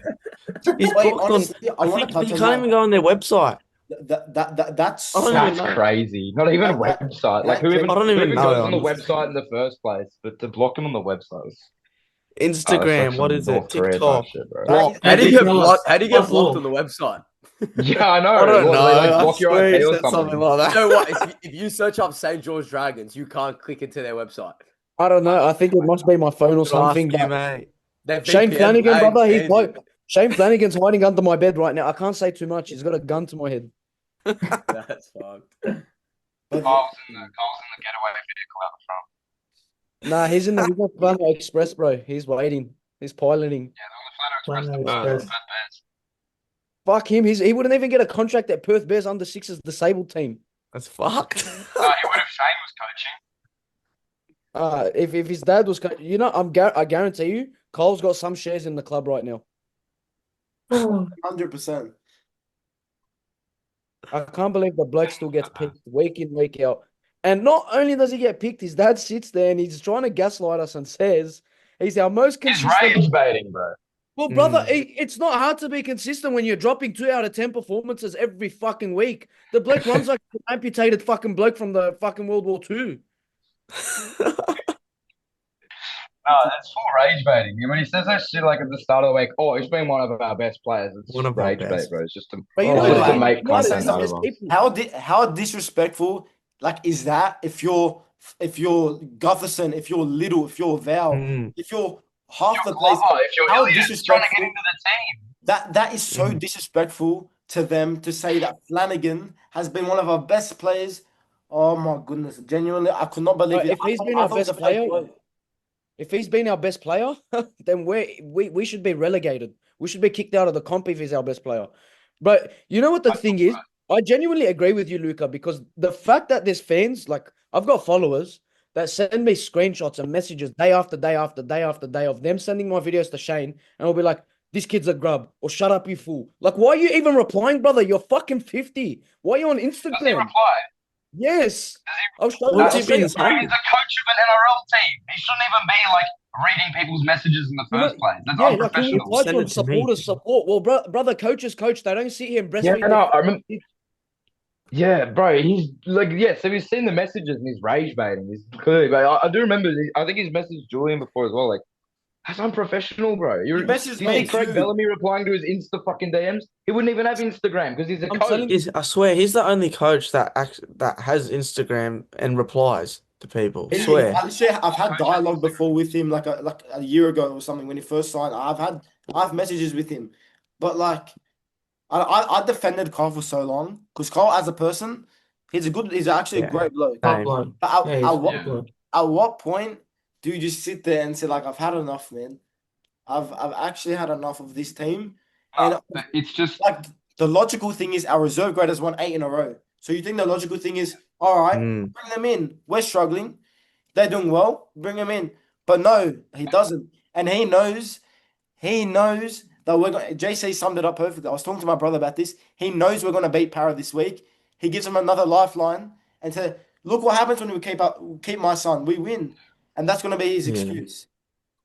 [SPEAKER 5] He's
[SPEAKER 1] Wait,
[SPEAKER 5] blocked
[SPEAKER 1] honestly, I
[SPEAKER 5] on. I
[SPEAKER 1] want
[SPEAKER 5] think
[SPEAKER 1] to touch
[SPEAKER 5] you
[SPEAKER 1] on
[SPEAKER 5] can't
[SPEAKER 1] that.
[SPEAKER 5] even go on their website.
[SPEAKER 1] That's
[SPEAKER 5] I don't
[SPEAKER 2] That's
[SPEAKER 5] even know.
[SPEAKER 2] crazy. Not even a website. Like who even
[SPEAKER 5] I don't even
[SPEAKER 2] goes
[SPEAKER 5] know,
[SPEAKER 2] on the
[SPEAKER 5] honestly.
[SPEAKER 2] website in the first place? But to block him on the website was
[SPEAKER 5] Instagram, what is it?
[SPEAKER 2] North Korea
[SPEAKER 5] TikTok.
[SPEAKER 2] type shit, bro.
[SPEAKER 1] Block.
[SPEAKER 6] How do you get blocked? How do you get
[SPEAKER 4] What's
[SPEAKER 6] blocked
[SPEAKER 4] all?
[SPEAKER 6] on the website?
[SPEAKER 2] Yeah, I know.
[SPEAKER 5] I don't
[SPEAKER 2] What,
[SPEAKER 5] know.
[SPEAKER 2] they, like,
[SPEAKER 5] I
[SPEAKER 2] block your
[SPEAKER 5] swear
[SPEAKER 2] IP
[SPEAKER 5] he
[SPEAKER 2] or
[SPEAKER 5] said
[SPEAKER 2] something.
[SPEAKER 5] something like
[SPEAKER 6] You
[SPEAKER 5] that.
[SPEAKER 6] know what? If you search up St. George Dragons, you can't click into their website.
[SPEAKER 3] I don't know. I think it must be my phone or something.
[SPEAKER 5] Ask you,
[SPEAKER 3] But
[SPEAKER 5] mate.
[SPEAKER 6] They're
[SPEAKER 3] Shane
[SPEAKER 6] VPN
[SPEAKER 3] Flanagan,
[SPEAKER 6] lags,
[SPEAKER 3] brother,
[SPEAKER 6] easy.
[SPEAKER 3] Shane Flanagan's hiding under my bed right now. I can't say too much. He's got a gun to my head.
[SPEAKER 6] That's fucked.
[SPEAKER 1] But
[SPEAKER 2] Carl's in the getaway vehicle out front.
[SPEAKER 3] Nah, he's in the Flano Express, bro. He's waiting. He's piloting.
[SPEAKER 2] Yeah, they're on the Flano
[SPEAKER 4] Flano
[SPEAKER 2] Express.
[SPEAKER 4] Express.
[SPEAKER 3] Fuck him. He wouldn't even get a contract at Perth Bears under sixes disabled team.
[SPEAKER 5] That's fucked.
[SPEAKER 2] He would if Shane was coaching.
[SPEAKER 3] If his dad was, I guarantee you, Cole's got some shares in the club right now.
[SPEAKER 1] 100%.
[SPEAKER 3] I can't believe the bloke still gets picked week in, week out. And not only does he get picked, his dad sits there and he's trying to gaslight us and says he's our most
[SPEAKER 2] He's
[SPEAKER 3] consistent.
[SPEAKER 2] rage baiting, bro.
[SPEAKER 3] Well, brother, it's not hard to be consistent when you're dropping 2 out of 10 performances every fucking week. The bloke runs like an amputated fucking bloke from the fucking World War II.
[SPEAKER 2] No, that's full rage baiting. When he says that shit like at the start of the week, oh, he's been one of our best players. It's
[SPEAKER 5] One
[SPEAKER 2] just
[SPEAKER 5] of our
[SPEAKER 2] rage
[SPEAKER 5] best.
[SPEAKER 2] bait, bro. It's just to,
[SPEAKER 3] But
[SPEAKER 2] it's just to make
[SPEAKER 3] you know
[SPEAKER 2] content
[SPEAKER 3] the
[SPEAKER 2] out of
[SPEAKER 3] best
[SPEAKER 2] us.
[SPEAKER 3] people.
[SPEAKER 1] How disrespectful like is that if you're Gutherson, if you're Little, if you're Val, if you're half the plays.
[SPEAKER 2] If you're
[SPEAKER 1] How
[SPEAKER 2] Ilias trying to get
[SPEAKER 1] disrespectful.
[SPEAKER 2] into the team.
[SPEAKER 1] That is so disrespectful to them to say that Flanagan has been one of our best players. Oh my goodness, genuinely, I could not believe
[SPEAKER 3] But
[SPEAKER 1] it.
[SPEAKER 3] if he's been
[SPEAKER 1] I
[SPEAKER 3] our
[SPEAKER 1] thought it was
[SPEAKER 3] best
[SPEAKER 1] a fake
[SPEAKER 3] player,
[SPEAKER 1] play.
[SPEAKER 3] if he's been our best player, then we should be relegated. We should be kicked out of the comp if he's our best player. But you know what the thing is? I genuinely agree with you, Luca, because the fact that there's fans, like I've got followers that send me screenshots and messages day after day after day after day of them sending my videos to Shane, and I'll be like, this kid's a grub, or shut up, you fool. Like, why are you even replying, brother? You're fucking 50. Why are you on
[SPEAKER 2] Does he
[SPEAKER 3] Instagram?
[SPEAKER 2] reply?
[SPEAKER 3] Yes. I'll show you.
[SPEAKER 5] What's
[SPEAKER 3] I'll
[SPEAKER 5] he
[SPEAKER 3] show you.
[SPEAKER 5] been saying?
[SPEAKER 2] He's a coach of an NRL team. He shouldn't even be like reading people's messages in the
[SPEAKER 3] You know,
[SPEAKER 2] first place. That's
[SPEAKER 3] yeah, like he
[SPEAKER 2] unprofessional.
[SPEAKER 3] replied to
[SPEAKER 5] Send
[SPEAKER 3] him,
[SPEAKER 5] it to me.
[SPEAKER 3] supporters support. Well, brother, coaches coach. They don't sit here and breastfeed.
[SPEAKER 2] Yeah, no, I remember. Yeah, bro, he's like, yeah, so he's seen the messages and he's rage baiting. He's clearly, but I do remember, I think he's messaged Julian before as well. Like, that's unprofessional, bro.
[SPEAKER 1] He messaged
[SPEAKER 2] You
[SPEAKER 1] me
[SPEAKER 2] see Craig
[SPEAKER 1] too.
[SPEAKER 2] Bellamy replying to his Insta fucking DMs? He wouldn't even have Instagram because he's a
[SPEAKER 3] I'm
[SPEAKER 2] coach.
[SPEAKER 3] telling you.
[SPEAKER 5] I swear, he's the only coach that has Instagram and replies to people. Swear.
[SPEAKER 1] I've had dialogue before with him like a year ago or something when he first signed. I've messages with him, but like I defended Kyle for so long because Kyle as a person, he's actually a
[SPEAKER 5] Yeah.
[SPEAKER 1] great bloke.
[SPEAKER 4] Top
[SPEAKER 5] Same.
[SPEAKER 4] bloke.
[SPEAKER 1] But
[SPEAKER 4] Yeah, he's top bloke.
[SPEAKER 1] at what point do you just sit there and say like I've had enough, man? I've actually had enough of this team, and
[SPEAKER 2] But it's just
[SPEAKER 1] like the logical thing is our reserve graders won 8 in a row. So you think the logical thing is all right,
[SPEAKER 5] Mm.
[SPEAKER 1] bring them in. We're struggling. They're doing well. Bring them in. But no, he doesn't. And he knows that we're going JC summed it up perfectly. I was talking to my brother about this. He knows we're going to beat Para this week. He gives him another lifeline and said, look what happens when we keep my son. We win. And that's going to be his
[SPEAKER 5] Yeah.
[SPEAKER 1] excuse.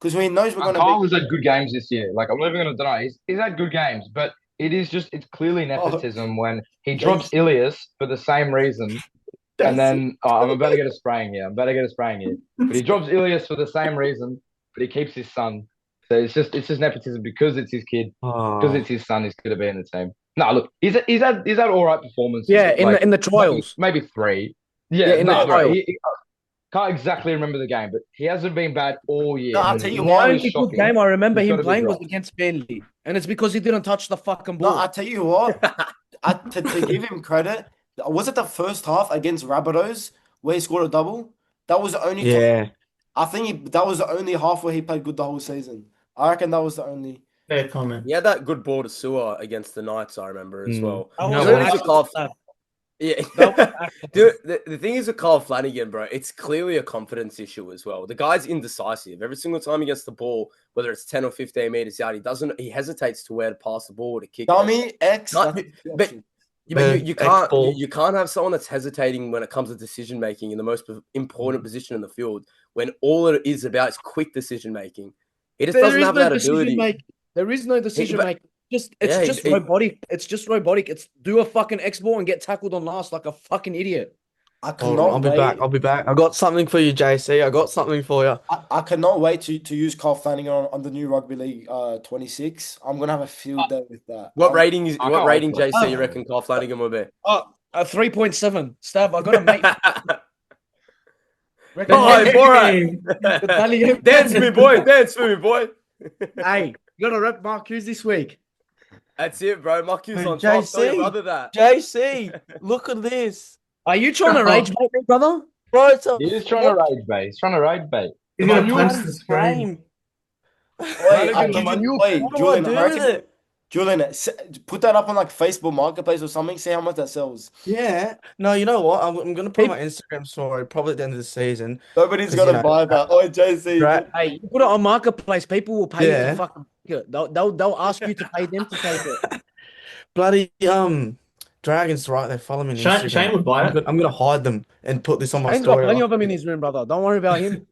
[SPEAKER 1] Because he knows we're going to
[SPEAKER 2] Kyle
[SPEAKER 1] beat.
[SPEAKER 2] has had good games this year. Like, I'm never going to deny he's had good games, but it's clearly nepotism when he drops Ilias for the same reason. And then I'm about to get a spraying here. But he drops Ilias for the same reason, but he keeps his son. So it's just nepotism because it's his kid, because it's his son. He's going to be in the team. No, look, he's had all right performances.
[SPEAKER 3] Yeah,
[SPEAKER 2] like,
[SPEAKER 3] in the trials.
[SPEAKER 2] maybe 3.
[SPEAKER 3] Yeah,
[SPEAKER 2] Yeah,
[SPEAKER 3] in the
[SPEAKER 2] no,
[SPEAKER 3] trials.
[SPEAKER 2] bro. Can't exactly remember the game, but he hasn't been bad all year.
[SPEAKER 1] No, I'll tell you
[SPEAKER 3] The
[SPEAKER 1] why.
[SPEAKER 3] only good game I remember
[SPEAKER 2] He's
[SPEAKER 3] him
[SPEAKER 2] gotta be
[SPEAKER 3] playing was
[SPEAKER 2] dropped.
[SPEAKER 3] against Manly, and it's because he didn't touch the fucking
[SPEAKER 1] No,
[SPEAKER 3] ball.
[SPEAKER 1] I tell you what. To give him credit, was it the first half against Rabbitohs where he scored a double? That was the only time.
[SPEAKER 5] Yeah.
[SPEAKER 1] I think that was the only half where he played good the whole season. I reckon that was the only.
[SPEAKER 4] Fair comment.
[SPEAKER 6] He had that good ball to Sewer against the Knights, I remember as
[SPEAKER 5] Mm.
[SPEAKER 6] well.
[SPEAKER 3] That
[SPEAKER 4] No,
[SPEAKER 3] was
[SPEAKER 6] The
[SPEAKER 4] well,
[SPEAKER 6] thing is with Kyle-
[SPEAKER 3] that
[SPEAKER 6] Yeah.
[SPEAKER 3] was
[SPEAKER 6] Dude, the thing is with Kyle Flanagan, bro, it's clearly a confidence issue as well. The guy's indecisive. Every single time he gets the ball, whether it's 10 or 15 meters out, he hesitates to where to pass the ball to kick it.
[SPEAKER 1] Dummy X.
[SPEAKER 6] Not-
[SPEAKER 1] that's
[SPEAKER 6] but-
[SPEAKER 1] the
[SPEAKER 6] Yeah, but you can't
[SPEAKER 5] X-ball.
[SPEAKER 6] you can't have someone that's hesitating when it comes to decision making in the most important position in the field when all it is about is quick decision making. He just doesn't have that ability.
[SPEAKER 3] There is no decision
[SPEAKER 6] but-
[SPEAKER 3] making. It's
[SPEAKER 6] Yeah,
[SPEAKER 3] just
[SPEAKER 6] he-
[SPEAKER 3] robotic. It's just robotic. It's do a fucking X ball and get tackled on last like a fucking idiot.
[SPEAKER 1] I
[SPEAKER 5] Hold
[SPEAKER 1] cannot
[SPEAKER 5] on, I'll be
[SPEAKER 1] wait.
[SPEAKER 5] back. I'll be back. I got something for you, JC. I got something for you.
[SPEAKER 1] I cannot wait to use Kyle Flanagan on the new Rugby League 26. I'm gonna have a field day with that.
[SPEAKER 6] What
[SPEAKER 1] I'm-
[SPEAKER 6] rating
[SPEAKER 2] I
[SPEAKER 6] what
[SPEAKER 2] can't
[SPEAKER 6] rating
[SPEAKER 2] wait for
[SPEAKER 6] JC
[SPEAKER 2] it.
[SPEAKER 6] you reckon Kyle Flanagan will be?
[SPEAKER 3] Oh, a 3.7. Stab. I got a mate. Reckon-
[SPEAKER 6] Oh, Borat.
[SPEAKER 3] Belin.
[SPEAKER 6] Dance for me, boy. Dance for me, boy.
[SPEAKER 3] Hey, you got to rep Mark Hughes this week.
[SPEAKER 6] That's it, bro. Mark Hughes
[SPEAKER 5] Hey,
[SPEAKER 6] on top. Tell your
[SPEAKER 5] JC.
[SPEAKER 6] brother that.
[SPEAKER 5] JC, look at this.
[SPEAKER 3] Are you trying to rage bait me, brother?
[SPEAKER 5] Bro, it's a
[SPEAKER 2] He's trying to rage bait. He's trying to rage bait.
[SPEAKER 4] He's gonna
[SPEAKER 5] manual
[SPEAKER 4] punch the screen.
[SPEAKER 5] frame.
[SPEAKER 1] Wait,
[SPEAKER 2] Flanagan,
[SPEAKER 1] I'll
[SPEAKER 2] the
[SPEAKER 1] give
[SPEAKER 2] manual-
[SPEAKER 1] you, wait,
[SPEAKER 5] What do
[SPEAKER 1] Julian,
[SPEAKER 5] I do
[SPEAKER 1] I
[SPEAKER 5] with
[SPEAKER 1] reckon,
[SPEAKER 5] it?
[SPEAKER 1] Julian, put that up on like Facebook Marketplace or something. See how much that sells.
[SPEAKER 5] Yeah. No, you know what? I'm gonna put my Instagram story probably at the end of the season.
[SPEAKER 1] Nobody's
[SPEAKER 5] 'Cause,
[SPEAKER 1] gonna
[SPEAKER 5] you know,
[SPEAKER 1] buy that. Oh, JC.
[SPEAKER 5] Right.
[SPEAKER 3] Hey, you put it on Marketplace. People will pay you
[SPEAKER 5] Yeah.
[SPEAKER 3] to fucking take it. They'll ask you to pay them to take it.
[SPEAKER 5] Bloody Dragons right there. Follow me on
[SPEAKER 4] Shane
[SPEAKER 5] Instagram.
[SPEAKER 4] would buy it.
[SPEAKER 5] I'm gonna hide them and put this on my
[SPEAKER 3] Shane's got
[SPEAKER 5] story.
[SPEAKER 3] plenty of them in his room, brother. Don't worry about him.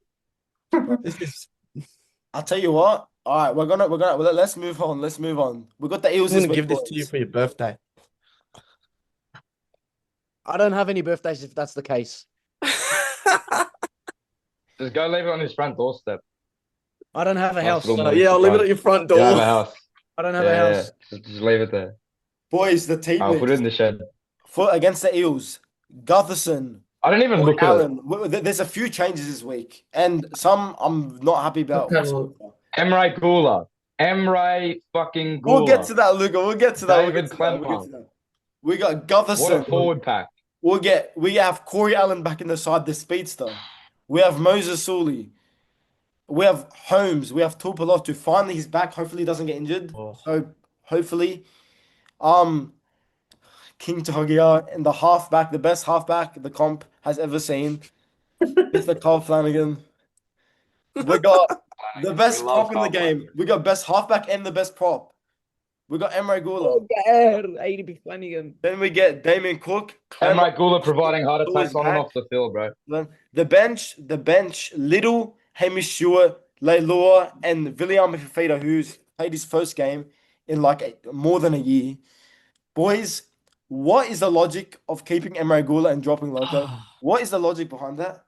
[SPEAKER 5] This is-
[SPEAKER 1] I'll tell you what. All right, let's move on. Let's move on. We got the Eels
[SPEAKER 5] I'm
[SPEAKER 1] this
[SPEAKER 5] gonna
[SPEAKER 1] week,
[SPEAKER 5] give this to you
[SPEAKER 1] boys.
[SPEAKER 5] for your birthday.
[SPEAKER 3] I don't have any birthdays if that's the case.
[SPEAKER 2] Just go leave it on his front doorstep.
[SPEAKER 3] I don't have a
[SPEAKER 2] Nice
[SPEAKER 3] house.
[SPEAKER 2] little
[SPEAKER 3] So
[SPEAKER 5] Yeah, I'll leave it at your front
[SPEAKER 2] You have a
[SPEAKER 5] door.
[SPEAKER 2] house.
[SPEAKER 3] I don't have a
[SPEAKER 2] Yeah,
[SPEAKER 3] house.
[SPEAKER 2] just leave it there.
[SPEAKER 1] Boys, the team
[SPEAKER 2] I'll put it in
[SPEAKER 1] list
[SPEAKER 2] the shed.
[SPEAKER 1] for against the Eels. Gutherson,
[SPEAKER 2] I didn't even look at it.
[SPEAKER 1] Allen. There's a few changes this week, and some I'm not happy about.
[SPEAKER 4] Okay, well-
[SPEAKER 2] Emre Gula. Emre fucking
[SPEAKER 1] We'll get
[SPEAKER 2] Gula.
[SPEAKER 1] to that, Luca. We'll get to that. We'll
[SPEAKER 2] David
[SPEAKER 1] get to that. We'll get
[SPEAKER 2] Clemmer.
[SPEAKER 1] to that. We got
[SPEAKER 2] What a
[SPEAKER 1] Gutherson.
[SPEAKER 2] forward pack.
[SPEAKER 1] We have Corey Allen back in the side, the speedster. We have Moses-less. We have Holmes. We have Tupelotu. Finally, he's back. Hopefully, he doesn't get injured.
[SPEAKER 5] Oh.
[SPEAKER 1] So hopefully, King Togia and the halfback, the best halfback the comp has ever seen. Mr. Carl Flanagan. We got the best
[SPEAKER 6] We love
[SPEAKER 1] prop in the
[SPEAKER 6] Carl
[SPEAKER 1] game. We got best halfback and the best prop. We got Emre Gula.
[SPEAKER 3] Oh, yeah, ADB Flanagan.
[SPEAKER 1] Then we get Damien Cook.
[SPEAKER 2] Emre Gula providing heart
[SPEAKER 1] Always
[SPEAKER 2] attacks on and
[SPEAKER 1] back.
[SPEAKER 2] off the field, bro.
[SPEAKER 1] Then the bench, Little, Hamish Stewart, Leilua, and William Fifita, who's played his first game in like more than a year. Boys, what is the logic of keeping Emre Gula and dropping Loco? What is the logic behind that?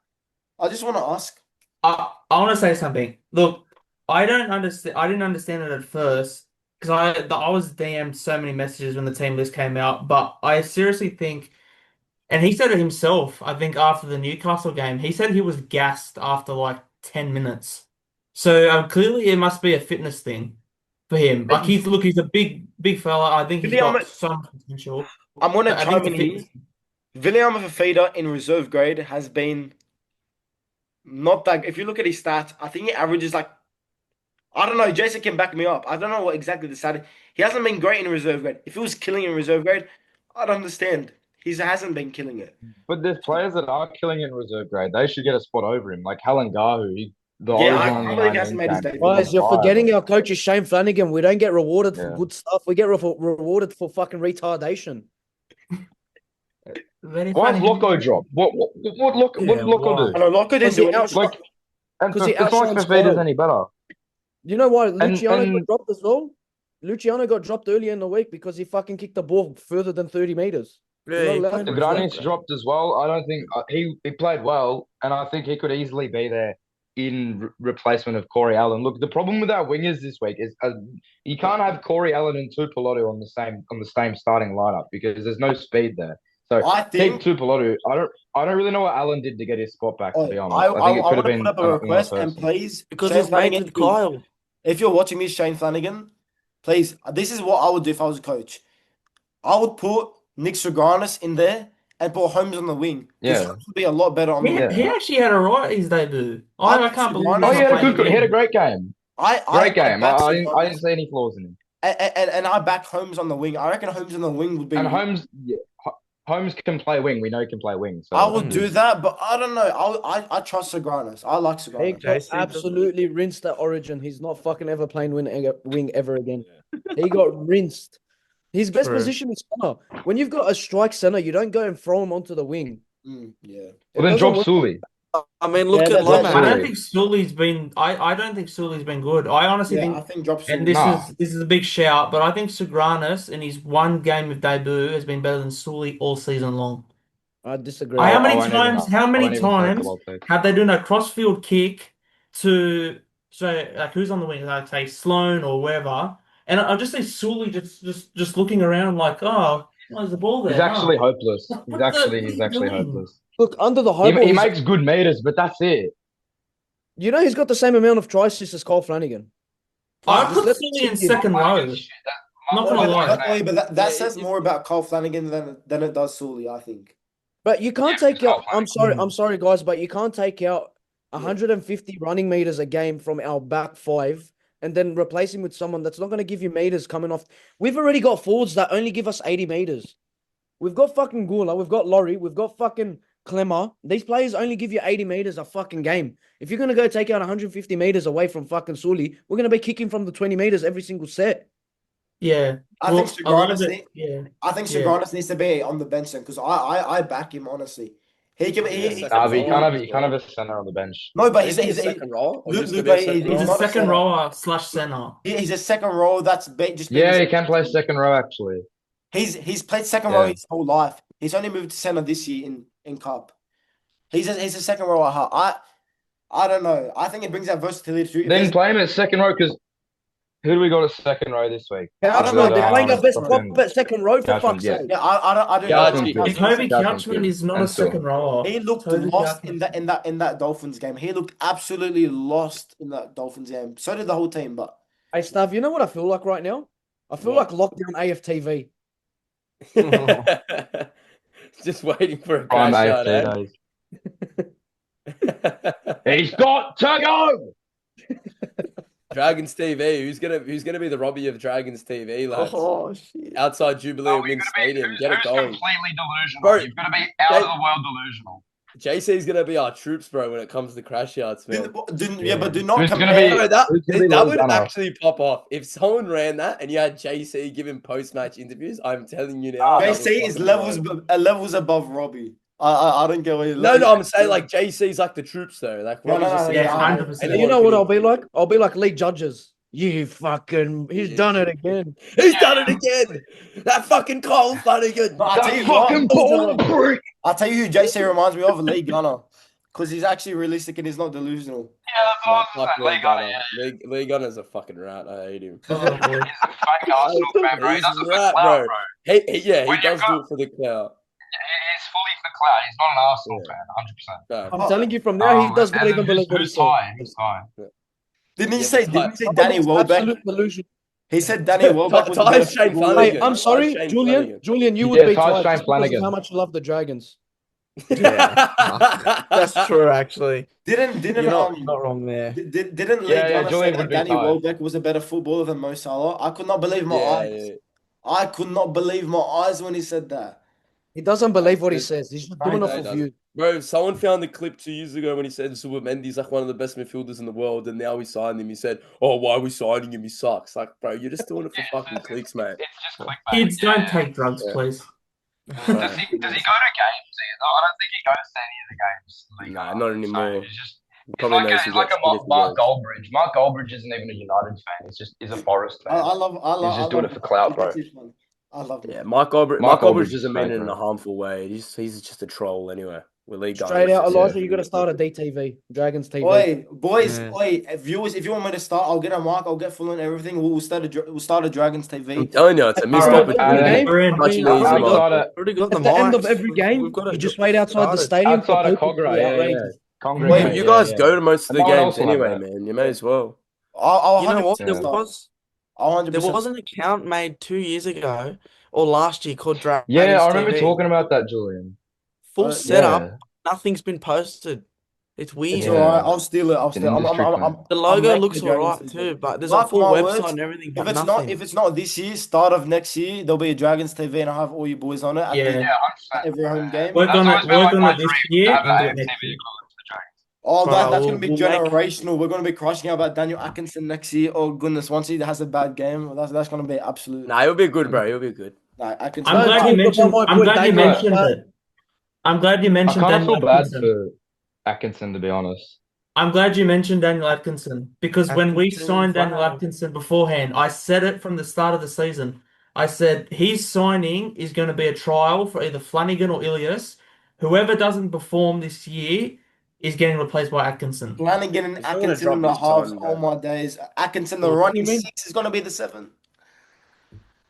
[SPEAKER 1] I just want to ask.
[SPEAKER 4] I want to say something. Look, I don't understand. I didn't understand it at first because I was DM'd so many messages when the team list came out. But I seriously think, and he said it himself. I think after the Newcastle game, he said he was gassed after like 10 minutes. So clearly, it must be a fitness thing for him. Like he's a big fella. I think he's got so much potential.
[SPEAKER 1] I'm going to
[SPEAKER 4] I
[SPEAKER 1] chime
[SPEAKER 4] think
[SPEAKER 1] in
[SPEAKER 4] the
[SPEAKER 1] here.
[SPEAKER 4] fitness.
[SPEAKER 1] William Fifita in reserve grade has been not that. If you look at his stats, I think he averages like, I don't know. Jason can back me up. I don't know what exactly the stat is. He hasn't been great in reserve grade. If he was killing in reserve grade, I'd understand. He hasn't been killing it.
[SPEAKER 2] But there's players that are killing in reserve grade. They should get a spot over him, like Halangahu. The
[SPEAKER 1] Yeah,
[SPEAKER 2] origin
[SPEAKER 1] I
[SPEAKER 2] on the
[SPEAKER 1] believe he hasn't
[SPEAKER 2] 19
[SPEAKER 1] made his
[SPEAKER 2] camp.
[SPEAKER 1] debut.
[SPEAKER 3] Guys, you're
[SPEAKER 2] Fire,
[SPEAKER 3] forgetting
[SPEAKER 2] bro.
[SPEAKER 3] our coach is Shane Flanagan. We don't get rewarded for
[SPEAKER 2] Yeah.
[SPEAKER 3] good stuff. We get rewarded for fucking retardation.
[SPEAKER 4] Very
[SPEAKER 2] Why
[SPEAKER 4] funny.
[SPEAKER 2] is Loco drop? What
[SPEAKER 4] Yeah,
[SPEAKER 2] did Loco
[SPEAKER 4] why?
[SPEAKER 2] do?
[SPEAKER 1] I know Loco didn't
[SPEAKER 3] Because
[SPEAKER 1] do
[SPEAKER 3] he
[SPEAKER 1] anything.
[SPEAKER 3] outshot.
[SPEAKER 2] Like, and
[SPEAKER 3] Because he
[SPEAKER 2] it's not like
[SPEAKER 3] outshines
[SPEAKER 2] Fafita's
[SPEAKER 3] Kyle.
[SPEAKER 2] any better.
[SPEAKER 3] You know why Luciano
[SPEAKER 2] and-
[SPEAKER 3] got dropped as well? Luciano got dropped earlier in the week because he fucking kicked the ball further than 30 meters.
[SPEAKER 5] Yeah,
[SPEAKER 3] You're
[SPEAKER 5] he
[SPEAKER 3] not
[SPEAKER 5] played
[SPEAKER 3] allowed to.
[SPEAKER 5] reserve
[SPEAKER 2] Granit's
[SPEAKER 5] grade.
[SPEAKER 2] dropped as well. I don't think he played well, and I think he could easily be there in replacement of Corey Allen. Look, the problem with our wingers this week is you can't have Corey Allen and Tupelotu on the same starting lineup because there's no speed there. So
[SPEAKER 1] I
[SPEAKER 2] keep
[SPEAKER 1] think
[SPEAKER 2] Tupelotu. I don't really know what Allen did to get his spot back. To be honest, I
[SPEAKER 1] I
[SPEAKER 2] think it
[SPEAKER 1] want
[SPEAKER 2] could have
[SPEAKER 1] to
[SPEAKER 2] been
[SPEAKER 1] put up a
[SPEAKER 2] another
[SPEAKER 1] request and
[SPEAKER 2] person.
[SPEAKER 1] please,
[SPEAKER 5] Because
[SPEAKER 1] Shane
[SPEAKER 5] he's mates
[SPEAKER 1] Flanagan,
[SPEAKER 5] with Kyle.
[SPEAKER 1] if you're watching this, Shane Flanagan, please, this is what I would do if I was a coach. I would put Nick Stroganis in there and put Holmes on the wing. Because
[SPEAKER 2] Yeah.
[SPEAKER 1] Holmes would be a lot better on the
[SPEAKER 4] He,
[SPEAKER 1] wing.
[SPEAKER 4] he actually had a right his debut.
[SPEAKER 1] I
[SPEAKER 4] I
[SPEAKER 1] think
[SPEAKER 4] can't believe
[SPEAKER 1] Sugano-
[SPEAKER 2] Oh,
[SPEAKER 4] he's
[SPEAKER 2] he
[SPEAKER 4] not
[SPEAKER 2] had a
[SPEAKER 4] playing
[SPEAKER 2] he had a
[SPEAKER 4] again.
[SPEAKER 2] great game.
[SPEAKER 1] I
[SPEAKER 2] Great game.
[SPEAKER 1] back
[SPEAKER 2] I
[SPEAKER 1] Sugano-
[SPEAKER 2] didn't see any flaws in him.
[SPEAKER 1] and I back Holmes on the wing. I reckon Holmes on the wing would be.
[SPEAKER 2] And Holmes can play wing. We know he can play wing. So
[SPEAKER 1] I would do that, but I don't know. I trust Stroganis. I like
[SPEAKER 3] He
[SPEAKER 1] Stroganis.
[SPEAKER 3] got
[SPEAKER 5] Jason,
[SPEAKER 3] absolutely rinsed at Origin. He's not fucking ever playing wing ever again. He got rinsed. His best
[SPEAKER 5] True.
[SPEAKER 3] position is center. When you've got a strike center, you don't go and throw him onto the wing.
[SPEAKER 1] Yeah.
[SPEAKER 3] It
[SPEAKER 2] Well, then
[SPEAKER 3] doesn't
[SPEAKER 2] drop
[SPEAKER 3] work.
[SPEAKER 2] Sully.
[SPEAKER 5] I mean, look
[SPEAKER 3] Yeah,
[SPEAKER 5] at
[SPEAKER 3] that's
[SPEAKER 5] Lomax.
[SPEAKER 4] I don't
[SPEAKER 2] Sully.
[SPEAKER 4] think Sully's been. I don't think Sully's been good. I honestly
[SPEAKER 1] Yeah,
[SPEAKER 4] think,
[SPEAKER 1] I think drop
[SPEAKER 4] and
[SPEAKER 1] Sully.
[SPEAKER 4] this is a big shout, but I think Sugranis in his one game of debut has been better than Sully all season long.
[SPEAKER 3] I disagree.
[SPEAKER 4] How
[SPEAKER 2] I
[SPEAKER 4] many
[SPEAKER 2] won't even-
[SPEAKER 4] times? How
[SPEAKER 2] I
[SPEAKER 4] many
[SPEAKER 2] won't even say
[SPEAKER 4] times
[SPEAKER 2] I'll take.
[SPEAKER 4] have they done a crossfield kick to like who's on the wing? Like say Sloan or wherever, and I just see Sully just looking around like, oh, there's the ball there.
[SPEAKER 2] He's actually
[SPEAKER 4] Oh.
[SPEAKER 2] hopeless.
[SPEAKER 4] What
[SPEAKER 2] He's
[SPEAKER 4] the-
[SPEAKER 2] actually
[SPEAKER 4] what are you doing?
[SPEAKER 2] hopeless.
[SPEAKER 3] Look, under the
[SPEAKER 2] He,
[SPEAKER 3] high ball,
[SPEAKER 2] he makes good meters, but that's it.
[SPEAKER 3] you know he's got the same amount of try assists as Cole Flanagan.
[SPEAKER 4] I
[SPEAKER 3] Just
[SPEAKER 4] put
[SPEAKER 3] let
[SPEAKER 4] Sully in
[SPEAKER 3] him sit
[SPEAKER 4] second row. Not gonna lie.
[SPEAKER 1] But that says more about Carl Flanagan than it does Sully, I think.
[SPEAKER 3] But you can't
[SPEAKER 2] Yeah,
[SPEAKER 3] take out.
[SPEAKER 2] Cole
[SPEAKER 3] I'm sorry, guys, but you can't take out 150 running meters a game from our back five and then replace him with someone that's not going to give you meters coming off. We've already got forwards that only give us 80 meters. We've got fucking Gula, we've got Laurie, we've got fucking Clemmer. These players only give you 80 meters a fucking game. If you're going to go take out 150 meters away from fucking Sully, we're going to be kicking from the 20 meters every single set.
[SPEAKER 4] Yeah.
[SPEAKER 1] I
[SPEAKER 4] Well,
[SPEAKER 1] think
[SPEAKER 4] a lot of
[SPEAKER 1] Stroganis
[SPEAKER 4] it- yeah.
[SPEAKER 1] I think
[SPEAKER 4] Yeah.
[SPEAKER 1] Stroganis needs to be on the bench then because I back him honestly. He can
[SPEAKER 6] Yeah,
[SPEAKER 1] he,
[SPEAKER 6] second
[SPEAKER 2] But you
[SPEAKER 6] row.
[SPEAKER 2] can't have a center on the bench.
[SPEAKER 1] no, but
[SPEAKER 6] Is
[SPEAKER 1] he's
[SPEAKER 6] he a
[SPEAKER 1] he's,
[SPEAKER 6] second row? Or
[SPEAKER 1] Luke-
[SPEAKER 6] just
[SPEAKER 1] Luke,
[SPEAKER 6] to be a
[SPEAKER 1] he's
[SPEAKER 6] second
[SPEAKER 4] He's
[SPEAKER 6] row?
[SPEAKER 4] a
[SPEAKER 1] not a
[SPEAKER 4] second
[SPEAKER 1] center.
[SPEAKER 4] rower slash center.
[SPEAKER 1] he's a second row. That's just been
[SPEAKER 2] Yeah,
[SPEAKER 1] his-
[SPEAKER 2] he can play second row actually.
[SPEAKER 1] He's played second row
[SPEAKER 2] Yeah.
[SPEAKER 1] his whole life. He's only moved to center this year in Cup. He's a second row at heart. I don't know. I think it brings that versatility to
[SPEAKER 2] Then play him at second row because Who do we got at second row this week?
[SPEAKER 1] I don't know,
[SPEAKER 3] Couchman, they're playing our best
[SPEAKER 2] fucking
[SPEAKER 3] prop at second row, for
[SPEAKER 2] Couchman,
[SPEAKER 3] fuck's
[SPEAKER 2] yeah.
[SPEAKER 3] sake.
[SPEAKER 1] Yeah, I don't
[SPEAKER 6] Yeah,
[SPEAKER 1] know.
[SPEAKER 6] it's good.
[SPEAKER 4] Toby
[SPEAKER 2] Couchman's
[SPEAKER 4] Couchman
[SPEAKER 2] good.
[SPEAKER 4] is not a
[SPEAKER 2] And
[SPEAKER 4] second rower.
[SPEAKER 1] He looked
[SPEAKER 4] Toby
[SPEAKER 1] lost
[SPEAKER 4] Couchman.
[SPEAKER 1] in that Dolphins game. He looked absolutely lost in that Dolphins game. So did the whole team, but
[SPEAKER 3] Hey, Stav, you know what I feel like right now? I feel
[SPEAKER 6] What?
[SPEAKER 3] like lockdown AFTV.
[SPEAKER 6] Just waiting for a
[SPEAKER 2] Prime
[SPEAKER 6] crash out,
[SPEAKER 2] AFC
[SPEAKER 6] eh?
[SPEAKER 2] days. He's got to go.
[SPEAKER 6] Dragons TV. Who's gonna be the Robbie of Dragons TV, lads?
[SPEAKER 5] Oh shit!
[SPEAKER 6] Outside Jubilee
[SPEAKER 2] Oh,
[SPEAKER 6] Win
[SPEAKER 2] you've got to be
[SPEAKER 6] Stadium. Get it
[SPEAKER 2] who's
[SPEAKER 6] going.
[SPEAKER 2] completely delusional.
[SPEAKER 6] Bro,
[SPEAKER 2] You've got to be out of the world delusional.
[SPEAKER 6] JC's gonna be our troops, bro, when it comes to crash yards, man.
[SPEAKER 1] yeah, but do not
[SPEAKER 2] Who's gonna
[SPEAKER 1] compare.
[SPEAKER 2] be-
[SPEAKER 6] Bro, that
[SPEAKER 2] who's gonna be
[SPEAKER 6] that
[SPEAKER 2] Lee
[SPEAKER 6] would
[SPEAKER 2] Gunner?
[SPEAKER 6] actually pop off. If someone ran that and you had JC giving post-match interviews, I'm telling you now. that would
[SPEAKER 1] JC is
[SPEAKER 6] fucking
[SPEAKER 1] levels
[SPEAKER 6] blow.
[SPEAKER 1] levels above Robbie. I don't get what you're
[SPEAKER 6] No, I'm saying like JC's like the troops though. Like
[SPEAKER 1] No,
[SPEAKER 6] Robbie's
[SPEAKER 1] no,
[SPEAKER 6] just
[SPEAKER 1] no,
[SPEAKER 6] sitting
[SPEAKER 4] yeah,
[SPEAKER 6] there
[SPEAKER 4] 100%.
[SPEAKER 6] and
[SPEAKER 3] You know what I'll be like? I'll be like League Judges. You fucking, he's
[SPEAKER 6] Yeah.
[SPEAKER 3] done it again.
[SPEAKER 6] He's done it again. That fucking Cole Flanagan.
[SPEAKER 1] But I tell you
[SPEAKER 2] That fucking
[SPEAKER 1] what,
[SPEAKER 2] ball prick.
[SPEAKER 1] I'll tell you who JC reminds me of, Lee Gunner. Because he's actually realistic and he's not delusional.
[SPEAKER 2] Yeah, that's
[SPEAKER 6] No,
[SPEAKER 2] what I was
[SPEAKER 6] fuck
[SPEAKER 2] saying.
[SPEAKER 6] Lee
[SPEAKER 2] Lee Gunner,
[SPEAKER 6] Gunner.
[SPEAKER 2] yeah.
[SPEAKER 6] Lee Gunner's a fucking rat. I hate him.
[SPEAKER 4] Oh, boy.
[SPEAKER 2] He's a fake Arsenal fan, bro. He
[SPEAKER 6] He's
[SPEAKER 2] does it for
[SPEAKER 6] right,
[SPEAKER 2] clout,
[SPEAKER 6] bro.
[SPEAKER 2] bro.
[SPEAKER 6] He
[SPEAKER 2] When
[SPEAKER 6] does
[SPEAKER 2] you've got-
[SPEAKER 6] do it for the clout.
[SPEAKER 2] He's fully for clout. He's not an Arsenal
[SPEAKER 6] Yeah.
[SPEAKER 2] fan, 100%.
[SPEAKER 6] No.
[SPEAKER 3] I'm telling you from now, he does not even believe what he
[SPEAKER 2] Who's
[SPEAKER 3] said.
[SPEAKER 2] high? Who's high?
[SPEAKER 1] Didn't he
[SPEAKER 6] Yeah,
[SPEAKER 1] say?
[SPEAKER 6] but
[SPEAKER 1] Didn't he say
[SPEAKER 3] Some of
[SPEAKER 1] Danny
[SPEAKER 3] it's
[SPEAKER 1] Welbeck?
[SPEAKER 3] absolute delusion.
[SPEAKER 1] He said Danny Welbeck was a
[SPEAKER 6] Ty
[SPEAKER 1] better
[SPEAKER 6] Shane
[SPEAKER 1] footballer.
[SPEAKER 6] Flanagan.
[SPEAKER 3] Wait, I'm
[SPEAKER 6] Ty
[SPEAKER 3] sorry,
[SPEAKER 6] Shane
[SPEAKER 3] Julian.
[SPEAKER 6] Flanagan.
[SPEAKER 3] Julian, you
[SPEAKER 2] Yeah,
[SPEAKER 3] would be
[SPEAKER 2] Ty
[SPEAKER 3] twice
[SPEAKER 2] Shane
[SPEAKER 3] just because of
[SPEAKER 2] Flanagan.
[SPEAKER 3] how much you love the Dragons.
[SPEAKER 5] That's true, actually.
[SPEAKER 1] Didn't
[SPEAKER 5] You're not wrong there.
[SPEAKER 1] didn't Lee
[SPEAKER 2] Yeah,
[SPEAKER 1] Gunner say
[SPEAKER 2] Julian
[SPEAKER 1] that
[SPEAKER 2] would be
[SPEAKER 1] Danny
[SPEAKER 2] tired.
[SPEAKER 1] Welbeck was a better footballer than Mo Salah? I could not believe my
[SPEAKER 6] Yeah,
[SPEAKER 1] eyes.
[SPEAKER 6] yeah.
[SPEAKER 1] I could not believe my eyes when he said that.
[SPEAKER 3] He doesn't believe what he says. He's just doing
[SPEAKER 1] No,
[SPEAKER 3] it
[SPEAKER 1] he
[SPEAKER 3] for
[SPEAKER 6] doesn't.
[SPEAKER 3] views.
[SPEAKER 6] Bro, someone found the clip 2 years ago when he said Mendy's like one of the best midfielders in the world, and now we signed him. He said, "Oh, why are we signing him? He sucks." Like, bro, you're just doing it for fucking clicks, mate.
[SPEAKER 2] It's just clickbait.
[SPEAKER 4] Kids, don't
[SPEAKER 2] Yeah.
[SPEAKER 4] take drugs,
[SPEAKER 6] Yeah.
[SPEAKER 4] please.
[SPEAKER 2] Does he go to games? I don't think he goes to any of the games. Lee
[SPEAKER 6] Nah,
[SPEAKER 2] Gunner.
[SPEAKER 6] not anymore.
[SPEAKER 2] So he's just
[SPEAKER 6] Probably
[SPEAKER 2] he's
[SPEAKER 6] knows
[SPEAKER 2] like
[SPEAKER 6] he's
[SPEAKER 2] a
[SPEAKER 6] got
[SPEAKER 2] Mark Goldbridge. Mark Goldbridge isn't even a United fan. He's a Forest fan.
[SPEAKER 1] I love.
[SPEAKER 2] He's just doing it for clout, bro.
[SPEAKER 1] I love him.
[SPEAKER 6] Yeah, Mark Goldbridge
[SPEAKER 2] Mark Goldbridge
[SPEAKER 6] doesn't
[SPEAKER 2] is
[SPEAKER 6] mean it
[SPEAKER 2] fake,
[SPEAKER 6] in
[SPEAKER 2] bro.
[SPEAKER 6] a harmful way. He's just a troll anyway. With Lee Gunner,
[SPEAKER 3] Straight out,
[SPEAKER 6] it's just-
[SPEAKER 3] Elijah, you got to start a DTV, Dragons TV.
[SPEAKER 1] Oi, boys,
[SPEAKER 5] Yeah.
[SPEAKER 1] viewers, if you want me to start, I'll get a mic, I'll get full and everything. We'll start a Dragons
[SPEAKER 6] I'm
[SPEAKER 1] TV.
[SPEAKER 6] telling you, it's a missed
[SPEAKER 3] Alright,
[SPEAKER 6] opportunity.
[SPEAKER 3] game,
[SPEAKER 4] We're in.
[SPEAKER 6] Much
[SPEAKER 5] I mean,
[SPEAKER 6] easier.
[SPEAKER 5] I've
[SPEAKER 2] Outside of
[SPEAKER 5] already got the
[SPEAKER 3] At the end of
[SPEAKER 5] mics.
[SPEAKER 3] every game,
[SPEAKER 5] We've got
[SPEAKER 3] you
[SPEAKER 5] it
[SPEAKER 3] just wait outside the
[SPEAKER 5] started.
[SPEAKER 3] stadium.
[SPEAKER 2] Outside
[SPEAKER 3] for
[SPEAKER 2] of
[SPEAKER 3] people to
[SPEAKER 2] Cogra,
[SPEAKER 3] be
[SPEAKER 2] yeah.
[SPEAKER 3] outrageous.
[SPEAKER 2] Congress,
[SPEAKER 1] Wait,
[SPEAKER 6] Wait, you guys go to most of the
[SPEAKER 2] No one
[SPEAKER 6] games
[SPEAKER 2] else will have
[SPEAKER 6] anyway,
[SPEAKER 2] that.
[SPEAKER 6] man. You may as well.
[SPEAKER 1] I'll
[SPEAKER 5] You know what?
[SPEAKER 1] 100%
[SPEAKER 5] There
[SPEAKER 1] start.
[SPEAKER 5] was
[SPEAKER 1] I'll 100%.
[SPEAKER 5] there was an account made 2 years ago or last year called Dragons
[SPEAKER 2] Yeah, I remember
[SPEAKER 5] TV.
[SPEAKER 2] talking about that, Julian.
[SPEAKER 5] Full setup.
[SPEAKER 2] Yeah.
[SPEAKER 5] Nothing's been posted. It's weird.
[SPEAKER 1] It's
[SPEAKER 2] Yeah.
[SPEAKER 1] alright. I'll steal it. I'll steal.
[SPEAKER 2] industry plan.
[SPEAKER 5] The
[SPEAKER 1] I'm
[SPEAKER 5] logo
[SPEAKER 1] making
[SPEAKER 5] looks
[SPEAKER 1] the Dragons
[SPEAKER 5] alright
[SPEAKER 1] TV.
[SPEAKER 5] too, but there's
[SPEAKER 1] Mark
[SPEAKER 5] a full
[SPEAKER 1] my
[SPEAKER 5] website
[SPEAKER 1] words,
[SPEAKER 5] and everything,
[SPEAKER 1] If
[SPEAKER 5] but
[SPEAKER 1] it's
[SPEAKER 5] nothing.
[SPEAKER 1] not this year, start of next year, there'll be a Dragons TV, and I'll have all you boys on it. At
[SPEAKER 4] Yeah.
[SPEAKER 1] the,
[SPEAKER 2] Yeah, 100%.
[SPEAKER 1] every home game.
[SPEAKER 4] Work
[SPEAKER 2] That's
[SPEAKER 4] on
[SPEAKER 2] always
[SPEAKER 4] it.
[SPEAKER 2] been
[SPEAKER 4] Work
[SPEAKER 2] like
[SPEAKER 4] on
[SPEAKER 2] my
[SPEAKER 4] it this
[SPEAKER 2] dream,
[SPEAKER 4] year
[SPEAKER 2] to have
[SPEAKER 4] and do
[SPEAKER 2] an
[SPEAKER 4] it next
[SPEAKER 2] AFTV
[SPEAKER 4] year.
[SPEAKER 2] equivalent to the Dragons.
[SPEAKER 1] Oh,
[SPEAKER 5] Bro,
[SPEAKER 1] that's gonna be
[SPEAKER 5] we'll make-
[SPEAKER 1] generational. We're gonna be crushing about Daniel Atkinson next year. Oh goodness, once he has a bad game, that's gonna be absolute.
[SPEAKER 6] Nah, he'll be good, bro. He'll be good.
[SPEAKER 1] Nah, Atkinson.
[SPEAKER 4] I'm
[SPEAKER 3] Don't
[SPEAKER 4] glad
[SPEAKER 3] talk
[SPEAKER 4] you
[SPEAKER 3] about
[SPEAKER 4] mentioned.
[SPEAKER 3] my
[SPEAKER 4] I'm
[SPEAKER 3] boy
[SPEAKER 4] glad you
[SPEAKER 3] Daniel.
[SPEAKER 4] mentioned it. I'm glad you
[SPEAKER 2] I
[SPEAKER 4] mentioned
[SPEAKER 2] kind of
[SPEAKER 4] Daniel
[SPEAKER 2] feel bad
[SPEAKER 4] Atkinson.
[SPEAKER 2] for Atkinson, to be honest.
[SPEAKER 4] I'm glad you mentioned Daniel Atkinson because when we
[SPEAKER 5] Atkinson,
[SPEAKER 4] signed Daniel
[SPEAKER 5] wow.
[SPEAKER 4] Atkinson beforehand, I said it from the start of the season. I said his signing is going to be a trial for either Flanagan or Ilias. Whoever doesn't perform this year is getting replaced by Atkinson.
[SPEAKER 1] Flanagan and
[SPEAKER 6] He's not gonna
[SPEAKER 1] Atkinson
[SPEAKER 6] drop
[SPEAKER 1] in the
[SPEAKER 6] his
[SPEAKER 1] halves.
[SPEAKER 6] time,
[SPEAKER 1] Oh
[SPEAKER 6] bro.
[SPEAKER 1] my days. Atkinson, the
[SPEAKER 3] What do
[SPEAKER 1] running
[SPEAKER 3] you mean?
[SPEAKER 1] 6 is gonna be the 7.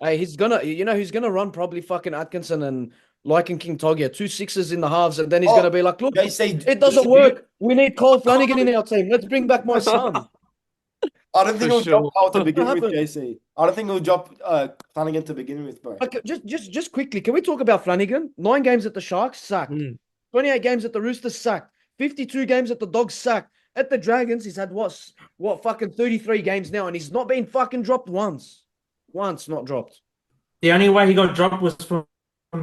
[SPEAKER 3] Hey, he's gonna run probably fucking Atkinson and Lycan King Togia, 2 6s in the halves, and then he's
[SPEAKER 1] Oh,
[SPEAKER 3] gonna be like, look,
[SPEAKER 1] They say
[SPEAKER 3] it doesn't work. We need Cole Flanagan in our team. Let's bring back my son.
[SPEAKER 1] I don't think
[SPEAKER 5] For
[SPEAKER 1] he'll
[SPEAKER 5] sure.
[SPEAKER 1] drop Cole to begin with,
[SPEAKER 3] happened?
[SPEAKER 1] JC. I don't think he'll drop Flanagan to begin with, bro.
[SPEAKER 3] Okay, just quickly, can we talk about Flanagan? 9 games at the Sharks, sacked.
[SPEAKER 5] Mm.
[SPEAKER 3] 28 games at the Roosters, sacked. 52 games at the Dogs, sacked. At the Dragons, he's had what fucking 33 games now, and he's not been fucking dropped once. Once, not dropped.
[SPEAKER 4] The only way he got dropped was from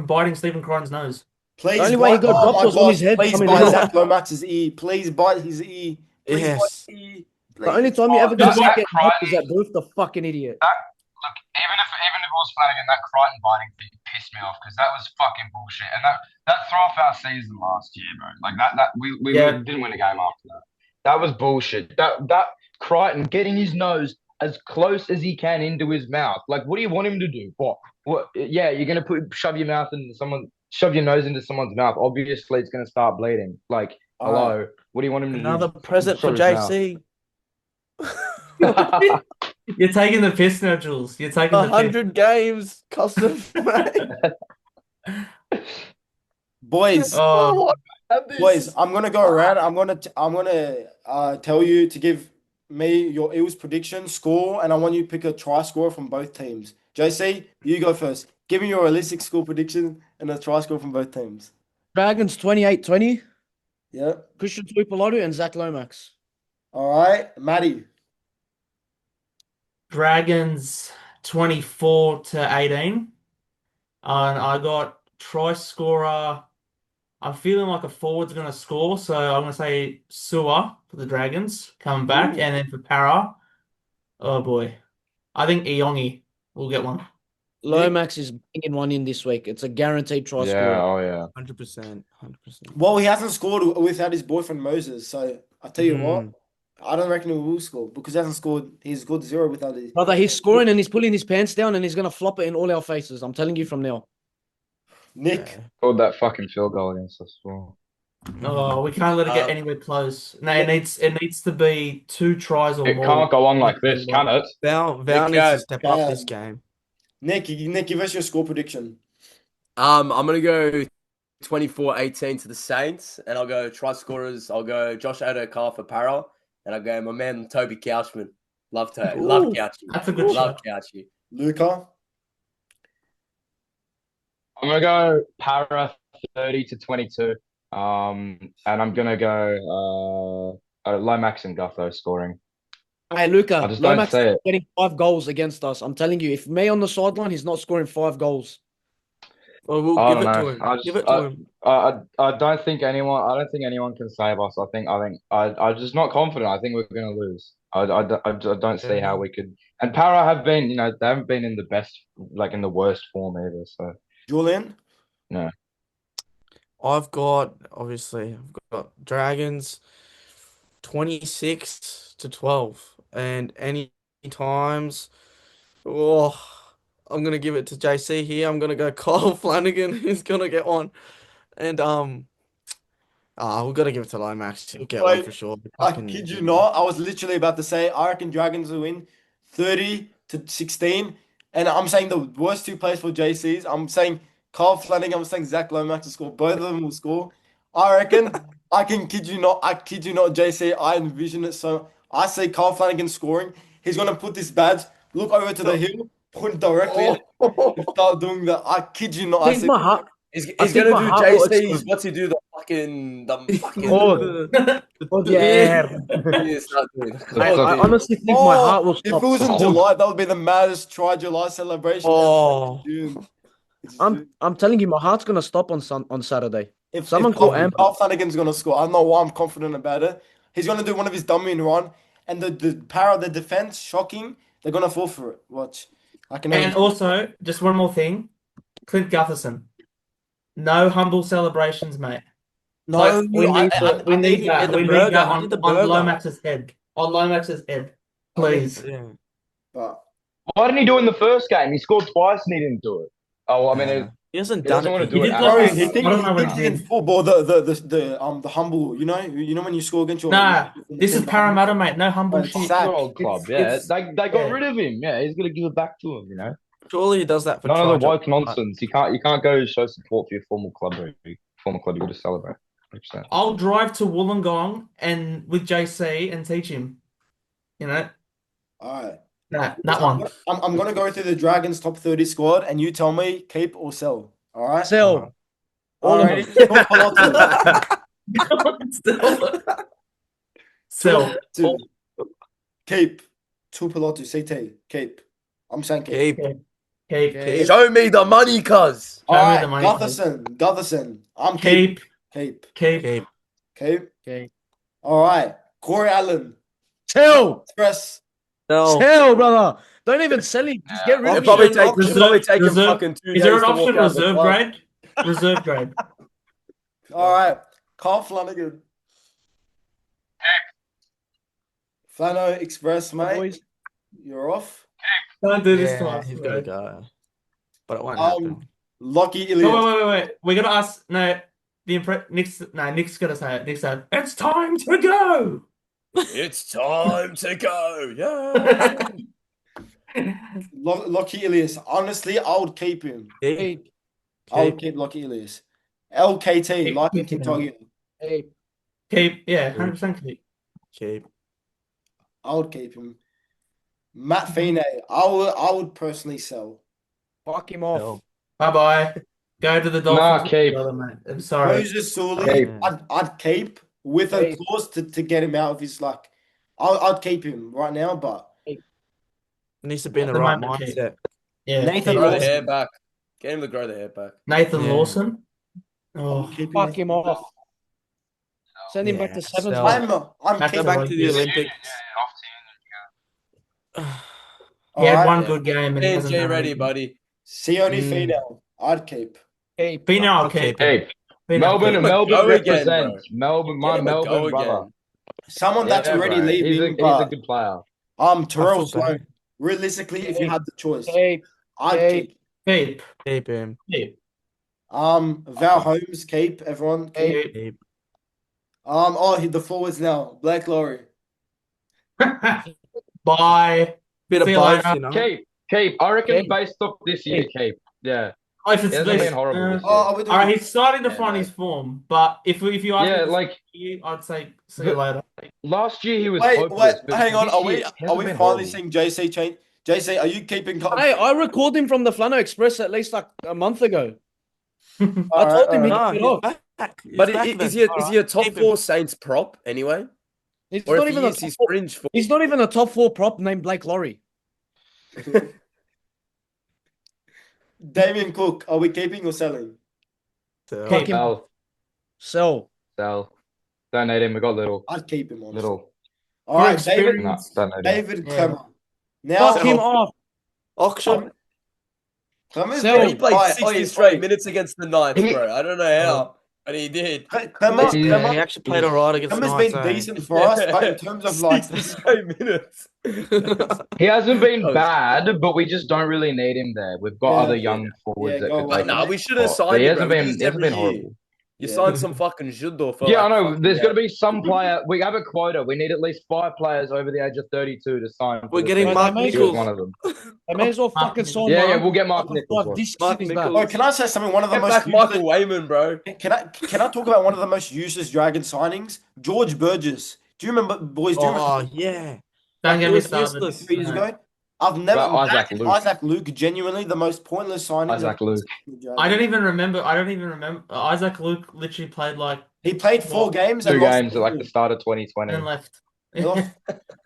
[SPEAKER 4] biting Stephen Crichton's nose.
[SPEAKER 1] Please
[SPEAKER 3] The only way he
[SPEAKER 1] bite-
[SPEAKER 3] got
[SPEAKER 1] oh
[SPEAKER 3] dropped
[SPEAKER 1] my
[SPEAKER 3] was on
[SPEAKER 1] gosh,
[SPEAKER 3] his head
[SPEAKER 1] Please
[SPEAKER 3] coming
[SPEAKER 1] bite
[SPEAKER 3] out.
[SPEAKER 1] Zac Lomax's ear. Please bite his ear. Please
[SPEAKER 5] Yes.
[SPEAKER 1] bite his ear.
[SPEAKER 3] The only
[SPEAKER 1] Please.
[SPEAKER 3] time you ever
[SPEAKER 2] That-
[SPEAKER 3] gonna
[SPEAKER 2] that
[SPEAKER 3] get dropped is
[SPEAKER 2] Crichton-
[SPEAKER 3] that Bruce the fucking idiot.
[SPEAKER 2] Look, even if it was Flanagan, that Crichton biting thing pissed me off because that was fucking bullshit, and that threw off our season last year, bro. Like that we
[SPEAKER 4] Yeah.
[SPEAKER 2] didn't win a game after that. That was bullshit. That Crichton getting his nose as close as he can into his mouth. Like, what do you want him to do? What? Yeah, you're gonna shove your nose into someone's mouth. Obviously, it's gonna start bleeding. Like, hello, what do you want him to
[SPEAKER 5] Another
[SPEAKER 2] do?
[SPEAKER 5] present for
[SPEAKER 2] Shove his mouth.
[SPEAKER 5] JC.
[SPEAKER 4] You're taking the piss now, Jules. You're taking the piss.
[SPEAKER 5] 100 games, custom.
[SPEAKER 1] Boys,
[SPEAKER 4] Oh,
[SPEAKER 1] boys, I'm gonna go around. I'm gonna tell you to give me your Eels prediction score, and I want you to pick a try score from both teams. JC, you go first. Give me your realistic score prediction and a try score from both teams.
[SPEAKER 3] Dragons 28-20.
[SPEAKER 1] Yeah.
[SPEAKER 3] Christian Tuipulotu and Zac Lomax.
[SPEAKER 1] All right, Maddie.
[SPEAKER 4] Dragons 24-18. And I got try scorer. I'm feeling like a forward's going to score, so I'm going to say Sewer for the Dragons coming back.
[SPEAKER 1] Ooh.
[SPEAKER 4] And then for Para, oh boy, I think Iongi will get one.
[SPEAKER 3] Lomax is bringing one in this week. It's a guaranteed try
[SPEAKER 2] Yeah,
[SPEAKER 3] scorer.
[SPEAKER 2] oh yeah.
[SPEAKER 5] 100%.
[SPEAKER 1] Well, he hasn't scored without his boyfriend Moses, so I tell you what, I don't reckon he will score because he hasn't scored. He's scored 0 without his.
[SPEAKER 3] Brother, he's scoring and he's pulling his pants down and he's going to flop it in all our faces. I'm telling you from now.
[SPEAKER 1] Nick.
[SPEAKER 5] Yeah.
[SPEAKER 2] Scored that fucking field goal against us as well.
[SPEAKER 4] Oh, we can't let it get anywhere close. No, it needs to be 2 tries or
[SPEAKER 2] It
[SPEAKER 4] more.
[SPEAKER 2] can't go on like this, can it?
[SPEAKER 5] Val needs to step up this game.
[SPEAKER 1] Nick, give us your score prediction.
[SPEAKER 6] I'm gonna go 24-18 to the Saints, and I'll go try scorers. I'll go Josh Adokar for Para, and I'll go my man Toby Couchman. Love Couchy.
[SPEAKER 4] That's a good
[SPEAKER 6] Love
[SPEAKER 4] shot.
[SPEAKER 6] Couchy.
[SPEAKER 1] Luca.
[SPEAKER 2] I'm gonna go Para 30-22. And I'm gonna go Lomax and Gutho scoring.
[SPEAKER 3] Hey, Luca,
[SPEAKER 2] I just don't
[SPEAKER 3] Lomax
[SPEAKER 2] see
[SPEAKER 3] is
[SPEAKER 2] it.
[SPEAKER 3] getting 5 goals against us. I'm telling you, if May on the sideline, he's not scoring 5 goals.
[SPEAKER 5] Well, we'll
[SPEAKER 2] I
[SPEAKER 5] give
[SPEAKER 2] don't
[SPEAKER 5] it
[SPEAKER 2] know.
[SPEAKER 5] to him.
[SPEAKER 2] I just-
[SPEAKER 5] Give it to him.
[SPEAKER 2] I don't think anyone can save us. I'm just not confident. I think we're gonna lose. I don't see how we could. And Para have been, they haven't been in the best, like in the worst form either. So
[SPEAKER 1] Julian.
[SPEAKER 5] I've got Dragons 26-12. And any times, I'm gonna give it to JC here. I'm gonna go Kyle Flanagan. He's gonna get one. And we've got to give it to Lomax. He'll get one for sure.
[SPEAKER 1] I kid you not. I was literally about to say I reckon Dragons will win 30-16. And I'm saying the worst 2 players for JCs. I'm saying Kyle Flanagan. I'm saying Zac Lomax will score. Both of them will score. I reckon. I kid you not, JC. I envision it. So I say Kyle Flanagan scoring. He's gonna put this badge, look over to the hill, point it directly in, and start doing that. I kid you not.
[SPEAKER 3] I think my heart.
[SPEAKER 6] He's
[SPEAKER 3] I
[SPEAKER 6] gonna
[SPEAKER 3] think
[SPEAKER 6] do
[SPEAKER 3] my heart will
[SPEAKER 6] JC's.
[SPEAKER 3] explode.
[SPEAKER 6] What's he do? The fucking.
[SPEAKER 3] Yeah.
[SPEAKER 6] Yes, not doing.
[SPEAKER 3] I honestly think my heart will
[SPEAKER 1] If
[SPEAKER 3] stop.
[SPEAKER 1] it was in July, that would be the maddest try July celebration.
[SPEAKER 5] Oh.
[SPEAKER 1] June.
[SPEAKER 3] I'm telling you, my heart's gonna stop on Saturday.
[SPEAKER 1] If
[SPEAKER 3] Someone call Amber.
[SPEAKER 1] Kyle Flanagan's gonna score, I don't know why I'm confident about it. He's gonna do one of his dummy and run, and the power of the defense, shocking. They're gonna fall for it. Watch.
[SPEAKER 4] And also, just one more thing, Clint Gutherson. No humble celebrations, mate.
[SPEAKER 1] No,
[SPEAKER 4] Like, we need that. We need that
[SPEAKER 5] He did the
[SPEAKER 4] on
[SPEAKER 5] burger.
[SPEAKER 4] Lomax's head. On Lomax's head, please.
[SPEAKER 5] Yeah.
[SPEAKER 1] But
[SPEAKER 2] Why didn't he do it in the first game? He scored twice and he didn't do it. Oh, well, I mean,
[SPEAKER 5] He hasn't
[SPEAKER 2] he
[SPEAKER 5] done
[SPEAKER 2] doesn't
[SPEAKER 5] it.
[SPEAKER 2] want to
[SPEAKER 5] for
[SPEAKER 2] do it.
[SPEAKER 4] did
[SPEAKER 2] at
[SPEAKER 4] play-
[SPEAKER 1] bro,
[SPEAKER 2] all.
[SPEAKER 1] he
[SPEAKER 4] I don't know what
[SPEAKER 1] thinks
[SPEAKER 4] he
[SPEAKER 1] in
[SPEAKER 4] did.
[SPEAKER 1] football the humble. You know when you score against your.
[SPEAKER 4] Nah, this is Parramatta, mate. No humble
[SPEAKER 1] It's
[SPEAKER 4] shit.
[SPEAKER 1] sad.
[SPEAKER 2] Your old club,
[SPEAKER 4] It's-
[SPEAKER 2] They got
[SPEAKER 4] yeah.
[SPEAKER 2] rid of him. Yeah, he's gonna give it back to him.
[SPEAKER 5] Surely he does that for
[SPEAKER 2] None of the
[SPEAKER 5] try
[SPEAKER 2] woke
[SPEAKER 5] job.
[SPEAKER 2] nonsense. You can't go show support for your former club. You got to celebrate. 100%.
[SPEAKER 4] I'll drive to Wollongong and with JC and teach him.
[SPEAKER 1] All right.
[SPEAKER 4] That one.
[SPEAKER 1] I'm gonna go through the Dragons top 30 squad, and you tell me keep or sell. All right.
[SPEAKER 3] Sell. All of
[SPEAKER 1] Alrighty.
[SPEAKER 4] Sell.
[SPEAKER 1] Two. Keep. Tuipulotu, CT. Keep. I'm saying keep.
[SPEAKER 5] Keep.
[SPEAKER 4] Keep.
[SPEAKER 6] Show me the money, cuz.
[SPEAKER 1] All
[SPEAKER 4] Show me
[SPEAKER 1] right.
[SPEAKER 4] the money,
[SPEAKER 1] Gutherson. I'm keep.
[SPEAKER 4] Keep.
[SPEAKER 1] Keep.
[SPEAKER 5] Keep.
[SPEAKER 1] Keep.
[SPEAKER 3] Okay.
[SPEAKER 1] All right. Corey Allen.
[SPEAKER 3] Sell.
[SPEAKER 1] Express.
[SPEAKER 5] No.
[SPEAKER 3] Sell, brother. Don't even sell him. Just get rid
[SPEAKER 6] They'll
[SPEAKER 3] of
[SPEAKER 6] probably
[SPEAKER 3] him.
[SPEAKER 6] take fucking 2
[SPEAKER 4] Is there
[SPEAKER 6] days
[SPEAKER 4] an
[SPEAKER 6] to walk
[SPEAKER 4] option
[SPEAKER 6] out the
[SPEAKER 4] reserve
[SPEAKER 6] club.
[SPEAKER 4] grade? Reserve grade.
[SPEAKER 1] All right. Carl Flanagan. Flano Express, mate.
[SPEAKER 3] Boys.
[SPEAKER 1] You're off.
[SPEAKER 4] Don't do this to
[SPEAKER 5] Yeah,
[SPEAKER 4] us.
[SPEAKER 5] he's
[SPEAKER 4] bro.
[SPEAKER 5] got to go. But it won't
[SPEAKER 1] Um,
[SPEAKER 5] happen.
[SPEAKER 1] Lockie
[SPEAKER 4] No,
[SPEAKER 1] Ilias.
[SPEAKER 4] wait. We're gonna ask. No, Nick's gonna say it. Nick said, "It's time to go."
[SPEAKER 6] It's time to go. Yeah.
[SPEAKER 1] Lockie Ilias. Honestly, I would keep him.
[SPEAKER 5] Keep.
[SPEAKER 1] I would keep Lockie Ilias. LKT,
[SPEAKER 4] Keep
[SPEAKER 1] like
[SPEAKER 4] keeping him.
[SPEAKER 1] Kintoggia.
[SPEAKER 3] Keep.
[SPEAKER 4] Keep, yeah, 100% keep.
[SPEAKER 5] Keep.
[SPEAKER 1] I would keep him. Matt Feeney, I would personally sell.
[SPEAKER 3] Fuck him off.
[SPEAKER 5] Sell.
[SPEAKER 4] Bye-bye. Go to the
[SPEAKER 2] Nah,
[SPEAKER 4] Dolphins.
[SPEAKER 2] keep.
[SPEAKER 4] Brother, mate. I'm sorry.
[SPEAKER 1] Moses Sully,
[SPEAKER 2] Keep.
[SPEAKER 1] I'd keep with a
[SPEAKER 3] Keep.
[SPEAKER 1] clause to get him out of his like. I'd keep him right now, but
[SPEAKER 5] Needs to be in
[SPEAKER 4] At
[SPEAKER 5] the
[SPEAKER 4] the
[SPEAKER 5] right
[SPEAKER 4] moment, keep.
[SPEAKER 5] mindset.
[SPEAKER 4] Yeah,
[SPEAKER 1] Nathan
[SPEAKER 4] keep.
[SPEAKER 6] Grow the
[SPEAKER 1] Lawson.
[SPEAKER 6] hair back. Get him to grow the hair back.
[SPEAKER 4] Nathan
[SPEAKER 5] Yeah.
[SPEAKER 4] Lawson.
[SPEAKER 1] I'm
[SPEAKER 4] Oh,
[SPEAKER 1] keeping
[SPEAKER 3] Fuck
[SPEAKER 1] Nathan
[SPEAKER 3] him
[SPEAKER 1] Lawson.
[SPEAKER 3] off. Send him back to sevens.
[SPEAKER 5] sell.
[SPEAKER 1] I'm
[SPEAKER 4] Back
[SPEAKER 5] Go
[SPEAKER 1] keeping.
[SPEAKER 5] back to the
[SPEAKER 4] Olympics.
[SPEAKER 5] Olympics.
[SPEAKER 4] he had
[SPEAKER 1] Alright.
[SPEAKER 4] one good game and he hasn't
[SPEAKER 6] PNG
[SPEAKER 4] done
[SPEAKER 6] ready,
[SPEAKER 4] anything.
[SPEAKER 6] buddy.
[SPEAKER 1] Sione
[SPEAKER 3] Mm.
[SPEAKER 1] Fidel, I'd keep.
[SPEAKER 3] Keep.
[SPEAKER 4] Pino, I'll
[SPEAKER 5] I'll
[SPEAKER 4] keep.
[SPEAKER 5] keep him.
[SPEAKER 2] Hey,
[SPEAKER 4] Pino,
[SPEAKER 2] Melbourne,
[SPEAKER 6] Get him a
[SPEAKER 2] Melbourne
[SPEAKER 6] go again,
[SPEAKER 2] represent.
[SPEAKER 6] bro.
[SPEAKER 2] Melbourne,
[SPEAKER 6] Get
[SPEAKER 2] my
[SPEAKER 6] him a
[SPEAKER 2] Melbourne
[SPEAKER 6] go
[SPEAKER 2] brother.
[SPEAKER 6] again.
[SPEAKER 1] Someone that's
[SPEAKER 6] Yeah,
[SPEAKER 1] already
[SPEAKER 6] bro.
[SPEAKER 1] leaving,
[SPEAKER 2] He's a
[SPEAKER 1] but
[SPEAKER 2] good player.
[SPEAKER 1] Tyrell
[SPEAKER 5] feel bad.
[SPEAKER 1] Sloan. Realistically, if you had the choice,
[SPEAKER 3] Keep.
[SPEAKER 1] I'd
[SPEAKER 3] Keep.
[SPEAKER 1] keep.
[SPEAKER 4] Keep.
[SPEAKER 5] Keep him.
[SPEAKER 4] Keep.
[SPEAKER 1] Val Holmes, keep. Everyone, keep.
[SPEAKER 4] Keep.
[SPEAKER 5] Keep.
[SPEAKER 1] The forwards now. Blake Laurie.
[SPEAKER 4] Bye.
[SPEAKER 5] Bit of
[SPEAKER 4] See you
[SPEAKER 5] both,
[SPEAKER 4] later.
[SPEAKER 5] you know.
[SPEAKER 2] Keep. I reckon
[SPEAKER 3] Keep.
[SPEAKER 2] based off this year, keep. Yeah.
[SPEAKER 4] Oh, if it's
[SPEAKER 2] He hasn't
[SPEAKER 4] this,
[SPEAKER 2] been horrible this year.
[SPEAKER 1] Are we doing?
[SPEAKER 4] all right, he's starting to
[SPEAKER 6] Yeah,
[SPEAKER 4] find
[SPEAKER 6] no.
[SPEAKER 4] his form, but if you ask
[SPEAKER 2] Yeah,
[SPEAKER 4] me
[SPEAKER 2] like
[SPEAKER 4] this year, I'd say see you later.
[SPEAKER 2] last year he was
[SPEAKER 1] Wait,
[SPEAKER 2] hopeless. But
[SPEAKER 1] hang on.
[SPEAKER 2] this
[SPEAKER 1] Are
[SPEAKER 2] year,
[SPEAKER 1] we
[SPEAKER 2] he
[SPEAKER 1] are
[SPEAKER 2] hasn't
[SPEAKER 1] we
[SPEAKER 2] been
[SPEAKER 1] finally
[SPEAKER 2] horrible.
[SPEAKER 1] seeing JC change? JC, are you keeping?
[SPEAKER 3] Hey, I recalled him from the Flano Express at least like a month ago. I
[SPEAKER 1] Alright,
[SPEAKER 3] told him he
[SPEAKER 1] alright.
[SPEAKER 3] took it
[SPEAKER 5] No,
[SPEAKER 3] off.
[SPEAKER 5] he's back. He's
[SPEAKER 6] But
[SPEAKER 5] back
[SPEAKER 6] is
[SPEAKER 5] then.
[SPEAKER 6] he is he a top
[SPEAKER 5] Keep him.
[SPEAKER 6] 4 Saints prop anyway?
[SPEAKER 3] He's
[SPEAKER 6] Or
[SPEAKER 3] not
[SPEAKER 6] if
[SPEAKER 3] even
[SPEAKER 6] he
[SPEAKER 3] a
[SPEAKER 6] is,
[SPEAKER 3] top
[SPEAKER 6] he's
[SPEAKER 3] four.
[SPEAKER 6] fringe for.
[SPEAKER 3] He's not even a top 4 prop named Blake Laurie.
[SPEAKER 1] Damien Cook, are we keeping or selling?
[SPEAKER 5] Sell.
[SPEAKER 4] Keep.
[SPEAKER 3] Sell.
[SPEAKER 2] Don't need him. We got little.
[SPEAKER 1] I'd keep him on.
[SPEAKER 2] Little.
[SPEAKER 1] All right,
[SPEAKER 4] For
[SPEAKER 1] David.
[SPEAKER 4] experience.
[SPEAKER 2] No, don't need him.
[SPEAKER 1] David
[SPEAKER 4] Yeah.
[SPEAKER 1] Clemmer. Now,
[SPEAKER 3] Fuck him off.
[SPEAKER 5] Auction.
[SPEAKER 1] Clemmer's
[SPEAKER 3] Sell.
[SPEAKER 6] He played
[SPEAKER 1] Alright,
[SPEAKER 6] 60
[SPEAKER 1] oi,
[SPEAKER 6] straight
[SPEAKER 1] oi.
[SPEAKER 6] minutes against the Knights,
[SPEAKER 2] He-
[SPEAKER 6] bro. I don't know how, but he did.
[SPEAKER 1] Clemmer,
[SPEAKER 2] He-
[SPEAKER 5] Yeah, he actually played alright against the
[SPEAKER 1] Clemmer's
[SPEAKER 5] Knights.
[SPEAKER 1] been decent for us, but in terms of like
[SPEAKER 6] 60 straight minutes.
[SPEAKER 2] He hasn't been
[SPEAKER 6] Oh,
[SPEAKER 2] bad, but we just don't really need him there. We've got
[SPEAKER 1] Yeah.
[SPEAKER 2] other young forwards
[SPEAKER 1] Yeah,
[SPEAKER 2] that
[SPEAKER 1] go
[SPEAKER 2] could
[SPEAKER 1] away.
[SPEAKER 2] take
[SPEAKER 6] Nah,
[SPEAKER 2] his
[SPEAKER 6] we should have
[SPEAKER 2] spot. But
[SPEAKER 6] signed
[SPEAKER 2] he
[SPEAKER 6] him, bro.
[SPEAKER 2] hasn't
[SPEAKER 6] We do
[SPEAKER 2] been.
[SPEAKER 6] this
[SPEAKER 2] He hasn't been
[SPEAKER 6] every year.
[SPEAKER 2] horrible.
[SPEAKER 6] You
[SPEAKER 1] Yeah.
[SPEAKER 6] signed some fucking judo for
[SPEAKER 2] Yeah,
[SPEAKER 6] like,
[SPEAKER 2] I know.
[SPEAKER 6] fucking-
[SPEAKER 2] There's got to be some player. We have a quota. We need at least 5 players over the age of 32 to sign. for
[SPEAKER 5] We're
[SPEAKER 2] the
[SPEAKER 5] getting
[SPEAKER 2] team.
[SPEAKER 3] Mark
[SPEAKER 2] He was
[SPEAKER 3] Nichols.
[SPEAKER 2] one of them.
[SPEAKER 3] They may as well
[SPEAKER 4] Mark
[SPEAKER 3] fucking
[SPEAKER 4] Nichols.
[SPEAKER 3] sign
[SPEAKER 2] Yeah,
[SPEAKER 3] Mark.
[SPEAKER 2] we'll get Mark
[SPEAKER 3] Fucking
[SPEAKER 2] Nichols.
[SPEAKER 3] 5 discs
[SPEAKER 5] Mark
[SPEAKER 3] in his back.
[SPEAKER 5] Nichols.
[SPEAKER 1] Oh, can I say something? One of the
[SPEAKER 6] Get
[SPEAKER 1] most
[SPEAKER 6] back
[SPEAKER 1] useless,
[SPEAKER 6] Michael Wayman, bro.
[SPEAKER 1] can I talk about one of the most useless Dragon signings? George Burgess. Do you remember, boys? Do you remember
[SPEAKER 5] Oh yeah.
[SPEAKER 4] Don't get
[SPEAKER 5] It
[SPEAKER 4] me
[SPEAKER 5] was
[SPEAKER 4] started.
[SPEAKER 5] useless.
[SPEAKER 1] 3 years ago? I've never.
[SPEAKER 2] But Isaac
[SPEAKER 1] that and
[SPEAKER 2] Luke.
[SPEAKER 1] Isaac Luke, genuinely the most pointless signings.
[SPEAKER 2] Isaac
[SPEAKER 1] I've
[SPEAKER 2] Luke.
[SPEAKER 1] seen in the Dragon.
[SPEAKER 4] I don't even remember. Isaac Luke literally played like
[SPEAKER 1] He played 4 games
[SPEAKER 2] 2
[SPEAKER 1] and lost
[SPEAKER 2] games at like the start of 2020.
[SPEAKER 4] and left.
[SPEAKER 1] All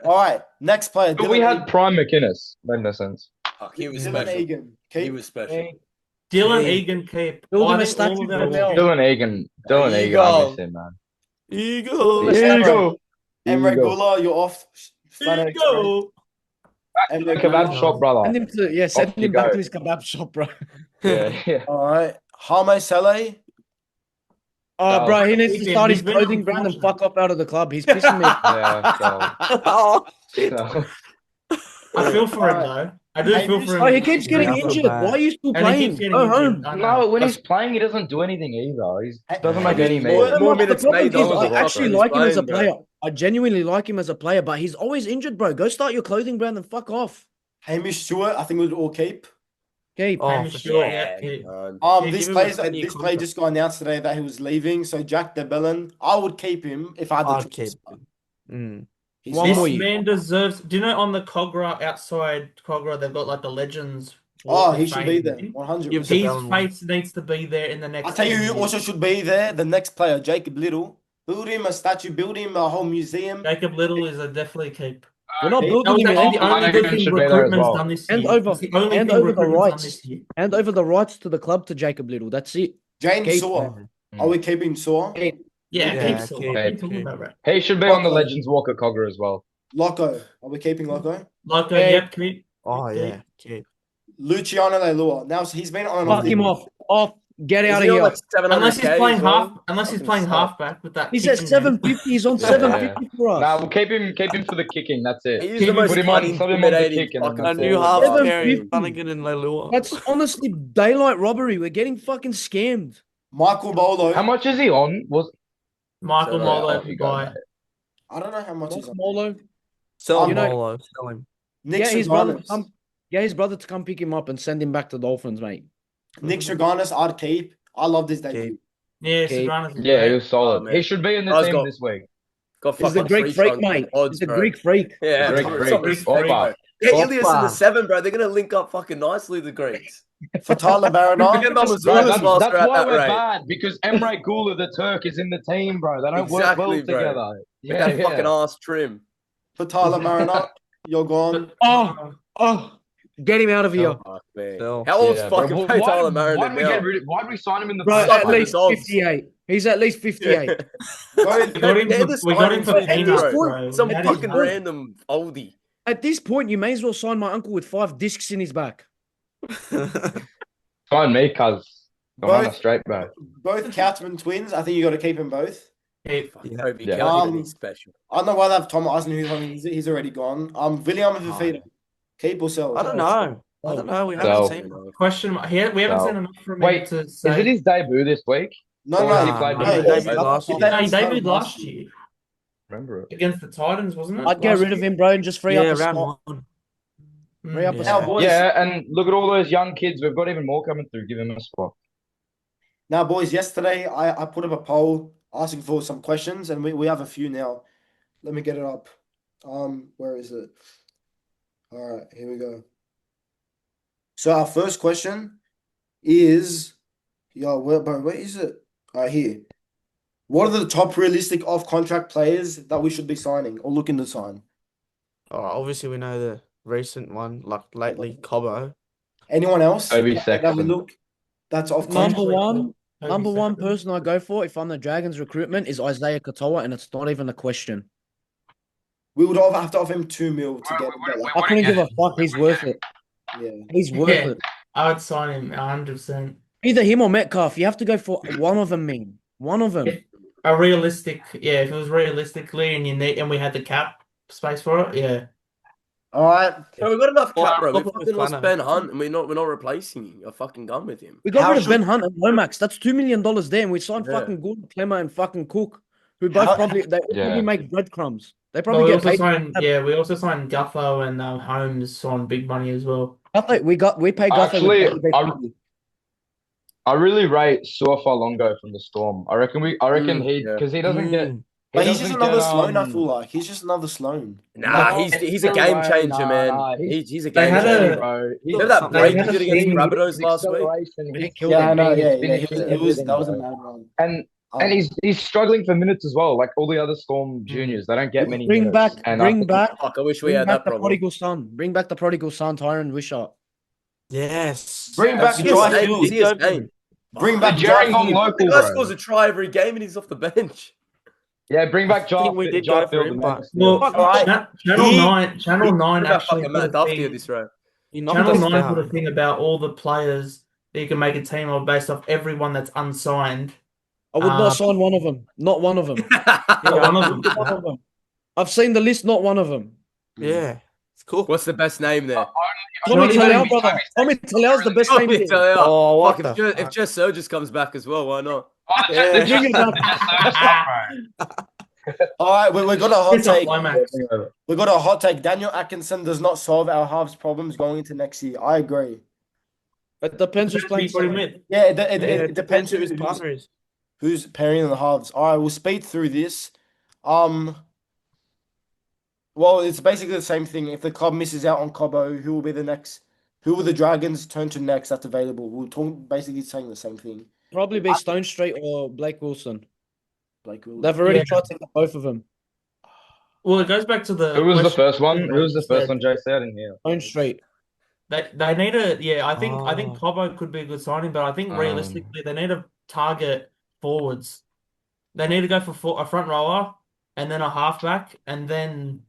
[SPEAKER 1] right, next player.
[SPEAKER 2] But we had Prime McInnes. Made no sense.
[SPEAKER 6] Fuck, he was
[SPEAKER 1] Dylan
[SPEAKER 6] special.
[SPEAKER 1] Egan.
[SPEAKER 6] He
[SPEAKER 1] Keep.
[SPEAKER 6] was special.
[SPEAKER 3] Hey,
[SPEAKER 4] Dylan
[SPEAKER 5] Hey.
[SPEAKER 4] Egan keep.
[SPEAKER 3] Build him
[SPEAKER 4] I
[SPEAKER 3] a
[SPEAKER 4] think all
[SPEAKER 3] statue
[SPEAKER 4] of
[SPEAKER 3] for
[SPEAKER 4] them
[SPEAKER 3] the wall.
[SPEAKER 4] keep.
[SPEAKER 2] Dylan Egan. I
[SPEAKER 6] Eagle.
[SPEAKER 2] miss him, man.
[SPEAKER 5] Eagle.
[SPEAKER 1] Let's
[SPEAKER 2] Here you
[SPEAKER 1] have
[SPEAKER 2] go.
[SPEAKER 1] Emre
[SPEAKER 2] Eagle.
[SPEAKER 1] Gula, you're off. Flano Express.
[SPEAKER 4] Go.
[SPEAKER 1] Emre
[SPEAKER 2] Kebab
[SPEAKER 1] Gula.
[SPEAKER 2] shop, brother.
[SPEAKER 3] Send him to send
[SPEAKER 2] Off you
[SPEAKER 3] him back
[SPEAKER 2] go.
[SPEAKER 3] to his kebab shop, bro.
[SPEAKER 2] Yeah.
[SPEAKER 1] All right, Hame Saleh.
[SPEAKER 3] Oh,
[SPEAKER 2] Sell.
[SPEAKER 3] bro, he needs to
[SPEAKER 4] He's
[SPEAKER 3] start his
[SPEAKER 4] been
[SPEAKER 3] clothing brand and
[SPEAKER 4] unfortunate.
[SPEAKER 3] fuck off out of the club. He's pissing me.
[SPEAKER 2] Yeah.
[SPEAKER 5] Oh shit.
[SPEAKER 2] So,
[SPEAKER 4] I feel for him
[SPEAKER 1] Alright.
[SPEAKER 4] though. I do
[SPEAKER 1] Hey,
[SPEAKER 4] feel
[SPEAKER 1] you
[SPEAKER 4] for him.
[SPEAKER 3] Oh, he keeps getting
[SPEAKER 5] Yeah, I feel
[SPEAKER 3] injured.
[SPEAKER 5] bad.
[SPEAKER 3] Why are you still
[SPEAKER 4] And he
[SPEAKER 3] playing?
[SPEAKER 4] keeps getting
[SPEAKER 3] Go
[SPEAKER 4] injured.
[SPEAKER 3] home.
[SPEAKER 4] I know.
[SPEAKER 2] no, when he's playing, he doesn't do anything either. He doesn't make
[SPEAKER 1] Hey,
[SPEAKER 2] any
[SPEAKER 1] you-
[SPEAKER 2] moves.
[SPEAKER 6] More
[SPEAKER 3] The
[SPEAKER 6] minutes
[SPEAKER 3] problem
[SPEAKER 6] made,
[SPEAKER 3] is,
[SPEAKER 6] though,
[SPEAKER 3] I
[SPEAKER 6] on the
[SPEAKER 3] actually
[SPEAKER 6] roster.
[SPEAKER 3] like him
[SPEAKER 6] He's
[SPEAKER 3] as a
[SPEAKER 6] playing, bro.
[SPEAKER 3] player. I genuinely like him as a player, but he's always injured, bro. Go start your clothing brand and fuck off.
[SPEAKER 1] Hamish Stewart. I think we'll all keep.
[SPEAKER 3] Okay,
[SPEAKER 5] Oh,
[SPEAKER 4] Hamish
[SPEAKER 5] for
[SPEAKER 4] Stewart,
[SPEAKER 5] sure.
[SPEAKER 4] yeah, keep.
[SPEAKER 5] Yeah,
[SPEAKER 1] This
[SPEAKER 5] give him a
[SPEAKER 1] player
[SPEAKER 5] 10-year
[SPEAKER 1] this player
[SPEAKER 5] contract.
[SPEAKER 1] just got announced today that he was leaving. So Jack de Belin, I would keep him if I had the
[SPEAKER 5] I'd
[SPEAKER 1] choice.
[SPEAKER 5] keep him. Mm.
[SPEAKER 1] He's
[SPEAKER 3] One
[SPEAKER 4] This
[SPEAKER 3] more
[SPEAKER 1] fine.
[SPEAKER 3] year.
[SPEAKER 4] man deserves. Do you know on the Cogra outside Cogra they've got like the Legends?
[SPEAKER 1] Oh,
[SPEAKER 4] Walk of
[SPEAKER 1] he should be
[SPEAKER 4] Fame
[SPEAKER 1] there.
[SPEAKER 4] thing?
[SPEAKER 1] 100%.
[SPEAKER 5] Give the
[SPEAKER 4] His
[SPEAKER 5] Belin one.
[SPEAKER 4] face needs to be there in the next.
[SPEAKER 1] I'll tell you
[SPEAKER 4] 10
[SPEAKER 1] who
[SPEAKER 4] years.
[SPEAKER 1] also should be there. The next player, Jacob Little. Build him a statue. Build him a whole museum.
[SPEAKER 4] Jacob Little is a definitely keep.
[SPEAKER 3] we're not
[SPEAKER 1] That
[SPEAKER 4] That
[SPEAKER 3] building
[SPEAKER 4] was
[SPEAKER 3] him
[SPEAKER 4] actually
[SPEAKER 3] in.
[SPEAKER 4] the
[SPEAKER 2] Oh,
[SPEAKER 4] only good
[SPEAKER 2] Flanagan
[SPEAKER 4] thing
[SPEAKER 2] should be there as
[SPEAKER 4] recruitment's
[SPEAKER 2] well.
[SPEAKER 4] done this
[SPEAKER 3] Hand
[SPEAKER 4] year.
[SPEAKER 3] over-
[SPEAKER 4] It's the only
[SPEAKER 3] hand
[SPEAKER 4] thing
[SPEAKER 3] over the
[SPEAKER 4] recruitment's done
[SPEAKER 3] rights.
[SPEAKER 4] this year.
[SPEAKER 3] Hand over the rights to the club to Jacob Little. That's it.
[SPEAKER 1] Jane
[SPEAKER 3] Keep.
[SPEAKER 1] Saw. Are we keeping Saw?
[SPEAKER 3] Hey,
[SPEAKER 4] Yeah,
[SPEAKER 5] Yeah,
[SPEAKER 4] keep Saw.
[SPEAKER 5] keep,
[SPEAKER 4] What are you talking
[SPEAKER 5] keep.
[SPEAKER 4] about, bro?
[SPEAKER 2] He should be on the
[SPEAKER 1] Okay.
[SPEAKER 2] Legends Walk at Cogger as well.
[SPEAKER 1] Loco. Are we keeping Loco?
[SPEAKER 4] Like,
[SPEAKER 3] Hey.
[SPEAKER 4] yep, keep.
[SPEAKER 5] Oh
[SPEAKER 4] keep.
[SPEAKER 5] yeah. Keep.
[SPEAKER 1] Luciano Leilua. Now he's been on and
[SPEAKER 3] fuck
[SPEAKER 1] off.
[SPEAKER 3] him off. Off. Get
[SPEAKER 6] Is
[SPEAKER 3] out of
[SPEAKER 6] he on
[SPEAKER 3] here.
[SPEAKER 6] like 700K
[SPEAKER 4] Unless he's playing
[SPEAKER 6] as well?
[SPEAKER 4] half. Unless he's
[SPEAKER 6] Fucking
[SPEAKER 4] playing
[SPEAKER 6] suck.
[SPEAKER 4] halfback with that.
[SPEAKER 3] He's at
[SPEAKER 4] kicking game.
[SPEAKER 3] 750. He's on
[SPEAKER 2] Yeah.
[SPEAKER 3] 750 for us.
[SPEAKER 2] Nah, we'll keep him for the kicking. That's it.
[SPEAKER 6] He's
[SPEAKER 4] Keep
[SPEAKER 6] the
[SPEAKER 4] him-
[SPEAKER 6] most
[SPEAKER 2] Put him on, sub him on the
[SPEAKER 6] intimidating
[SPEAKER 2] kick and then
[SPEAKER 6] fucking
[SPEAKER 5] A
[SPEAKER 2] that's
[SPEAKER 5] new
[SPEAKER 2] it.
[SPEAKER 5] half
[SPEAKER 3] 750.
[SPEAKER 5] pairing, Flanagan and Leilua.
[SPEAKER 3] That's honestly daylight robbery. We're getting fucking scammed.
[SPEAKER 1] Michael Bolo.
[SPEAKER 2] How much is he on?
[SPEAKER 4] Michael
[SPEAKER 6] So,
[SPEAKER 4] Molo
[SPEAKER 2] off you go,
[SPEAKER 4] by.
[SPEAKER 2] mate.
[SPEAKER 1] I don't know how much he's
[SPEAKER 3] What's
[SPEAKER 1] on.
[SPEAKER 3] Molo?
[SPEAKER 5] Sell
[SPEAKER 3] You know-
[SPEAKER 5] Molo. Sell him.
[SPEAKER 1] Nick
[SPEAKER 3] Get his brother.
[SPEAKER 1] Sylvanas.
[SPEAKER 3] Get his brother to come pick him up and send him back to Dolphins, mate.
[SPEAKER 1] Nick Straganis, I'd keep. I love this debut.
[SPEAKER 4] Yeah,
[SPEAKER 3] Okay.
[SPEAKER 4] Serrano's is
[SPEAKER 2] Yeah, he
[SPEAKER 4] great.
[SPEAKER 2] was solid.
[SPEAKER 6] Oh, man.
[SPEAKER 2] He should be in the
[SPEAKER 6] Guys
[SPEAKER 2] team
[SPEAKER 6] got-
[SPEAKER 2] this week.
[SPEAKER 6] Got
[SPEAKER 3] He's the
[SPEAKER 6] fucking
[SPEAKER 3] Greek
[SPEAKER 6] free
[SPEAKER 3] freak,
[SPEAKER 6] chunks
[SPEAKER 3] mate.
[SPEAKER 6] of odds,
[SPEAKER 3] He's the
[SPEAKER 6] bro.
[SPEAKER 3] Greek freak.
[SPEAKER 6] Yeah,
[SPEAKER 2] Greek
[SPEAKER 6] it's
[SPEAKER 2] freak.
[SPEAKER 6] on respect,
[SPEAKER 2] Opa.
[SPEAKER 6] bro. Get Ilias in the
[SPEAKER 5] Opa.
[SPEAKER 6] 7, bro. They're gonna link up fucking nicely, the Greeks.
[SPEAKER 1] For Tyler Mariner,
[SPEAKER 6] Forget numbers
[SPEAKER 2] Bro,
[SPEAKER 6] all
[SPEAKER 2] that's
[SPEAKER 6] whilst
[SPEAKER 2] that's
[SPEAKER 6] they're at
[SPEAKER 2] why
[SPEAKER 6] that
[SPEAKER 2] we're
[SPEAKER 6] rate.
[SPEAKER 2] bad, because Emre Gula, the Turk, is in the team, bro. They don't work
[SPEAKER 6] Exactly,
[SPEAKER 2] well
[SPEAKER 6] bro.
[SPEAKER 2] together.
[SPEAKER 6] With that fucking ass trim.
[SPEAKER 1] for Tyler Mariner, you're gone.
[SPEAKER 3] Oh, get him out of here.
[SPEAKER 6] Fuck, man.
[SPEAKER 5] Still.
[SPEAKER 6] How old's
[SPEAKER 2] Yeah, bro.
[SPEAKER 6] fucking play Tyler Mariner
[SPEAKER 2] Why did we
[SPEAKER 6] now?
[SPEAKER 2] get rid of? Why did we sign him in the
[SPEAKER 3] Bro,
[SPEAKER 2] first
[SPEAKER 6] Stuck
[SPEAKER 3] at
[SPEAKER 6] with
[SPEAKER 2] place?
[SPEAKER 6] the
[SPEAKER 3] least
[SPEAKER 6] dogs.
[SPEAKER 3] 58. He's at least 58.
[SPEAKER 1] Both,
[SPEAKER 4] We got him
[SPEAKER 6] They're
[SPEAKER 4] for,
[SPEAKER 6] the
[SPEAKER 4] we got him for
[SPEAKER 6] signing
[SPEAKER 4] peanuts,
[SPEAKER 6] bro.
[SPEAKER 4] bro.
[SPEAKER 6] Some
[SPEAKER 4] We had his
[SPEAKER 6] fucking
[SPEAKER 4] money.
[SPEAKER 6] random oldie.
[SPEAKER 3] At this point, you may as well sign my uncle with 5 discs in his back.
[SPEAKER 2] Sign me, cuz. I'm on a
[SPEAKER 1] both,
[SPEAKER 2] straight, bro.
[SPEAKER 1] both Couchman twins. I think you got to keep them both.
[SPEAKER 4] Yeah.
[SPEAKER 6] Toby
[SPEAKER 2] Yeah.
[SPEAKER 6] Kelly, he's special.
[SPEAKER 1] I don't know why they have Tom Eisenhuth. He's already gone. William Fafita. Keep or sell?
[SPEAKER 5] I don't know. I don't know. We
[SPEAKER 2] So-
[SPEAKER 5] haven't seen him.
[SPEAKER 4] Question mark. Here, we haven't
[SPEAKER 2] So-
[SPEAKER 4] seen enough from him
[SPEAKER 2] Wait,
[SPEAKER 4] to
[SPEAKER 2] Is
[SPEAKER 4] say.
[SPEAKER 2] it his debut this week?
[SPEAKER 1] No,
[SPEAKER 2] Or
[SPEAKER 1] no,
[SPEAKER 2] has he
[SPEAKER 5] Nah,
[SPEAKER 2] played
[SPEAKER 5] nah,
[SPEAKER 2] before?
[SPEAKER 5] he debuted last year.
[SPEAKER 4] No, he debuted last year
[SPEAKER 2] Remember it?
[SPEAKER 4] against the Titans, wasn't it?
[SPEAKER 3] I'd get rid of him, bro, and just free up
[SPEAKER 5] Yeah,
[SPEAKER 3] a
[SPEAKER 5] round
[SPEAKER 3] spot.
[SPEAKER 5] 1.
[SPEAKER 3] Free up a
[SPEAKER 5] Yeah.
[SPEAKER 1] Now,
[SPEAKER 3] spot.
[SPEAKER 1] boys.
[SPEAKER 2] Yeah, and look at all those young kids. We've got even more coming through. Give him a spot.
[SPEAKER 1] Now, boys. Yesterday, I put up a poll asking for some questions, and we have a few now. Let me get it up. Where is it? All right, here we go. So our first question is, where is it? Right here. What are the top realistic off-contract players that we should be signing or looking to sign?
[SPEAKER 5] Obviously, we know the recent one, like lately, Cobbo.
[SPEAKER 1] Anyone else
[SPEAKER 2] Toby
[SPEAKER 1] that we
[SPEAKER 2] Sexton.
[SPEAKER 1] look that's off
[SPEAKER 3] Number
[SPEAKER 1] contract?
[SPEAKER 3] one,
[SPEAKER 4] Toby
[SPEAKER 3] number one
[SPEAKER 4] Sexton.
[SPEAKER 3] person I go for if I'm the Dragons recruitment is Isaiah Katoa, and it's not even a question.
[SPEAKER 1] We would have to offer him 2 mil to get that.
[SPEAKER 3] I couldn't give a fuck. He's worth it.
[SPEAKER 1] Yeah.
[SPEAKER 3] He's worth
[SPEAKER 4] Yeah.
[SPEAKER 3] it.
[SPEAKER 4] I would sign him 100%.
[SPEAKER 3] Either him or Metcalf. You have to go for one of them, man. One of them.
[SPEAKER 4] A realistic, yeah. If it was realistically, and we had the cap space for it, yeah.
[SPEAKER 1] All right.
[SPEAKER 6] Bro, we've got enough cap, bro. We
[SPEAKER 5] Well,
[SPEAKER 6] fucking lost
[SPEAKER 5] Plano.
[SPEAKER 6] Ben Hunt, and we're not replacing him. A fucking gun with him.
[SPEAKER 3] We got
[SPEAKER 1] How
[SPEAKER 3] rid of
[SPEAKER 1] should-
[SPEAKER 3] Ben Hunt and Lomax. That's $2 million there, and we signed
[SPEAKER 6] Yeah.
[SPEAKER 3] fucking Gordon, Clemmer, and fucking Cook, who both
[SPEAKER 1] How-
[SPEAKER 3] probably they
[SPEAKER 2] Yeah.
[SPEAKER 3] probably make breadcrumbs. They
[SPEAKER 4] But
[SPEAKER 3] probably
[SPEAKER 4] we
[SPEAKER 3] get
[SPEAKER 4] also
[SPEAKER 3] paid.
[SPEAKER 4] signed, we also signed Gutho and Holmes on big money as well.
[SPEAKER 3] We pay Gutho
[SPEAKER 2] Actually,
[SPEAKER 3] with big money.
[SPEAKER 2] I really rate Suafalongo from the Storm. I reckon he
[SPEAKER 6] yeah.
[SPEAKER 2] because he doesn't get.
[SPEAKER 1] But he's just
[SPEAKER 2] doesn't
[SPEAKER 1] another
[SPEAKER 2] get,
[SPEAKER 1] Sloan, I feel like. He's just another Sloan.
[SPEAKER 6] Nah,
[SPEAKER 2] No,
[SPEAKER 6] he's a
[SPEAKER 2] no
[SPEAKER 6] game
[SPEAKER 2] way,
[SPEAKER 6] changer,
[SPEAKER 2] nah,
[SPEAKER 6] man.
[SPEAKER 2] nah,
[SPEAKER 6] He's a
[SPEAKER 4] They
[SPEAKER 6] game
[SPEAKER 4] had
[SPEAKER 6] changer.
[SPEAKER 4] a-
[SPEAKER 2] bro. He's
[SPEAKER 6] Remember that
[SPEAKER 2] got
[SPEAKER 6] break
[SPEAKER 4] had
[SPEAKER 6] he
[SPEAKER 4] a
[SPEAKER 6] did against
[SPEAKER 4] team-
[SPEAKER 6] Rabbitohs last week?
[SPEAKER 2] His
[SPEAKER 3] killed
[SPEAKER 1] Yeah, I
[SPEAKER 3] him.
[SPEAKER 1] know.
[SPEAKER 2] his
[SPEAKER 1] Yeah.
[SPEAKER 2] finishes,
[SPEAKER 1] That was a
[SPEAKER 2] everything,
[SPEAKER 1] mad
[SPEAKER 2] bro.
[SPEAKER 1] one.
[SPEAKER 2] And he's struggling for minutes as well. Like all the other Storm juniors, they don't get many
[SPEAKER 3] Bring
[SPEAKER 2] minutes.
[SPEAKER 3] back,
[SPEAKER 2] And
[SPEAKER 3] bring back,
[SPEAKER 6] Fuck, I wish we
[SPEAKER 3] bring
[SPEAKER 6] had
[SPEAKER 3] back
[SPEAKER 6] that
[SPEAKER 3] the
[SPEAKER 6] problem.
[SPEAKER 3] prodigal son. Bring back the prodigal son, Tyron Wishart.
[SPEAKER 5] Yes.
[SPEAKER 1] Bring back
[SPEAKER 6] That's
[SPEAKER 1] Dry
[SPEAKER 6] his
[SPEAKER 1] Field.
[SPEAKER 6] name. It's his name.
[SPEAKER 1] Bring
[SPEAKER 2] the
[SPEAKER 1] back
[SPEAKER 2] Jerry
[SPEAKER 1] Dry
[SPEAKER 2] Hong
[SPEAKER 1] Field.
[SPEAKER 2] local,
[SPEAKER 6] The guy
[SPEAKER 2] bro.
[SPEAKER 6] scores a try every game and he's off the bench.
[SPEAKER 2] Yeah, bring back
[SPEAKER 5] I think we did go for him, but-
[SPEAKER 4] Well,
[SPEAKER 1] Alright.
[SPEAKER 4] Channel
[SPEAKER 1] He-
[SPEAKER 4] 9
[SPEAKER 6] What about
[SPEAKER 4] actually
[SPEAKER 6] fucking
[SPEAKER 4] put a
[SPEAKER 6] Matt Duffy
[SPEAKER 4] thing-
[SPEAKER 6] at this row?
[SPEAKER 5] He knocked
[SPEAKER 4] Channel
[SPEAKER 5] us
[SPEAKER 4] 9 put a
[SPEAKER 5] down.
[SPEAKER 4] thing about all the players that you can make a team of based off everyone that's unsigned.
[SPEAKER 3] I would not sign one of them. Not one of them.
[SPEAKER 4] Yeah, one of them.
[SPEAKER 3] Not one of them. I've seen the list. Not one of them.
[SPEAKER 5] Yeah. It's cool.
[SPEAKER 6] What's the best name there?
[SPEAKER 3] Tommy
[SPEAKER 4] Johnny
[SPEAKER 3] Talau,
[SPEAKER 4] Davis.
[SPEAKER 3] brother. Tommy Talau's the best name.
[SPEAKER 6] Tommy
[SPEAKER 3] here.
[SPEAKER 6] Talau.
[SPEAKER 5] Oh, what
[SPEAKER 6] Fuck,
[SPEAKER 5] the
[SPEAKER 6] if Jess Surges comes back as well, why not?
[SPEAKER 5] Yeah.
[SPEAKER 3] Bring it up.
[SPEAKER 1] All right, we got a hot
[SPEAKER 4] It's a
[SPEAKER 1] take.
[SPEAKER 4] climax.
[SPEAKER 1] We got a hot take. Daniel Atkinson does not solve our halves problems going into next year. I agree.
[SPEAKER 3] It depends who's playing.
[SPEAKER 4] Put him with.
[SPEAKER 1] Yeah, it
[SPEAKER 5] Yeah,
[SPEAKER 1] depends
[SPEAKER 5] who his partner is.
[SPEAKER 1] who's pairing in the halves. All right, we'll speed through this. Well, it's basically the same thing. If the club misses out on Cobbo, who will be the next? Who will the Dragons turn to next that's available? We're basically saying the same thing.
[SPEAKER 3] Probably be Stone Street or Blake Wilson.
[SPEAKER 1] Like,
[SPEAKER 3] They've already
[SPEAKER 4] Yeah.
[SPEAKER 3] tried to get both of them.
[SPEAKER 4] Well, it goes back to the.
[SPEAKER 2] Who was the
[SPEAKER 4] question
[SPEAKER 2] first one?
[SPEAKER 4] that
[SPEAKER 2] Who was the
[SPEAKER 4] said.
[SPEAKER 2] first one Jay said in here?
[SPEAKER 3] Stone Street.
[SPEAKER 4] They need a I think
[SPEAKER 5] Oh.
[SPEAKER 4] Cobbo could be a good signing, but I think
[SPEAKER 2] Um.
[SPEAKER 4] realistically they need to target forwards. They need to go for a front rower and then a halfback and then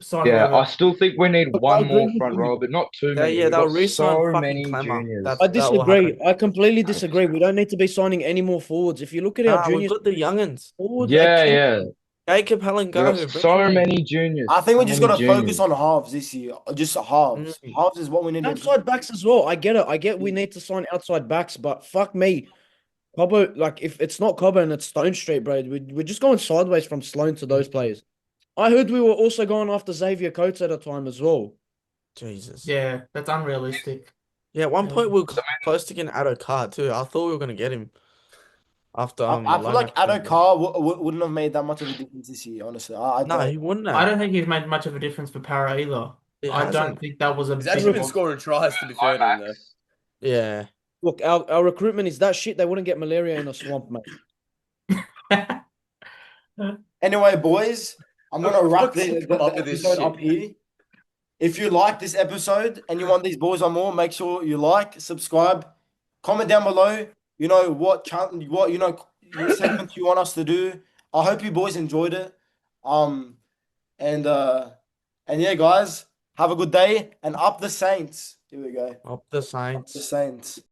[SPEAKER 4] sign.
[SPEAKER 2] Yeah,
[SPEAKER 4] whoever.
[SPEAKER 2] I still think we need
[SPEAKER 3] Look, I
[SPEAKER 2] one
[SPEAKER 3] agree
[SPEAKER 2] more
[SPEAKER 3] with
[SPEAKER 2] front
[SPEAKER 3] you.
[SPEAKER 2] row, but not too
[SPEAKER 5] Yeah,
[SPEAKER 2] many.
[SPEAKER 5] yeah,
[SPEAKER 2] We've
[SPEAKER 5] they'll
[SPEAKER 2] got
[SPEAKER 5] re-sign
[SPEAKER 2] so
[SPEAKER 5] fucking
[SPEAKER 2] many
[SPEAKER 5] Clemmer.
[SPEAKER 2] juniors.
[SPEAKER 5] That
[SPEAKER 3] I
[SPEAKER 5] will
[SPEAKER 3] disagree.
[SPEAKER 5] happen.
[SPEAKER 3] I completely disagree. We don't need to be signing any more forwards. If you look at our
[SPEAKER 5] Nah, we've
[SPEAKER 3] juniors,
[SPEAKER 5] got the youngins.
[SPEAKER 3] forwards,
[SPEAKER 2] Yeah,
[SPEAKER 3] are
[SPEAKER 2] yeah.
[SPEAKER 5] Jacob Helen
[SPEAKER 2] We've
[SPEAKER 5] go.
[SPEAKER 2] got so many juniors.
[SPEAKER 1] I think we
[SPEAKER 2] so
[SPEAKER 1] just
[SPEAKER 2] many
[SPEAKER 1] got to focus
[SPEAKER 2] juniors.
[SPEAKER 1] on halves this year. Just halves.
[SPEAKER 5] Mm.
[SPEAKER 1] Halves is what we need to
[SPEAKER 3] outside backs as well. I get it. I get we need to sign outside backs, but fuck me. Cobbo, like if it's not Cobbo and it's Stone Street, bro, we're just going sideways from Sloan to those players. I heard we were also going after Xavier Coates at a time as well.
[SPEAKER 5] Jesus.
[SPEAKER 4] Yeah, that's unrealistic.
[SPEAKER 5] Yeah, at one
[SPEAKER 4] Yeah.
[SPEAKER 5] point we were close to getting Addo Carr too. I thought we were gonna get him after
[SPEAKER 1] I feel like
[SPEAKER 5] Lomax
[SPEAKER 1] Addo
[SPEAKER 5] went.
[SPEAKER 1] Carr wouldn't have made that much of a difference this year, honestly. I
[SPEAKER 5] No,
[SPEAKER 1] don't.
[SPEAKER 5] he wouldn't
[SPEAKER 4] I
[SPEAKER 5] have.
[SPEAKER 4] don't think he's made much of a difference for Para either.
[SPEAKER 5] He
[SPEAKER 4] I don't
[SPEAKER 5] hasn't.
[SPEAKER 4] think that was a
[SPEAKER 6] He's
[SPEAKER 4] big
[SPEAKER 6] actually been
[SPEAKER 4] loss.
[SPEAKER 6] scoring tries, to be fair to him, though.
[SPEAKER 2] Lomax.
[SPEAKER 5] Yeah.
[SPEAKER 3] Look, our recruitment is that shit. They wouldn't get malaria in a swamp, mate.
[SPEAKER 1] Anyway, boys, I'm gonna wrap
[SPEAKER 6] Fuck you
[SPEAKER 1] the
[SPEAKER 6] come up with this
[SPEAKER 1] episode
[SPEAKER 6] shit.
[SPEAKER 1] up here. If you like this episode and you want these boys on more, make sure you like, subscribe, comment down below. You know what segments you want us to do. I hope you boys enjoyed it. And yeah, guys, have a good day and up the Saints. Here we go.
[SPEAKER 5] Up the
[SPEAKER 1] Up the
[SPEAKER 5] Saints.
[SPEAKER 1] Saints.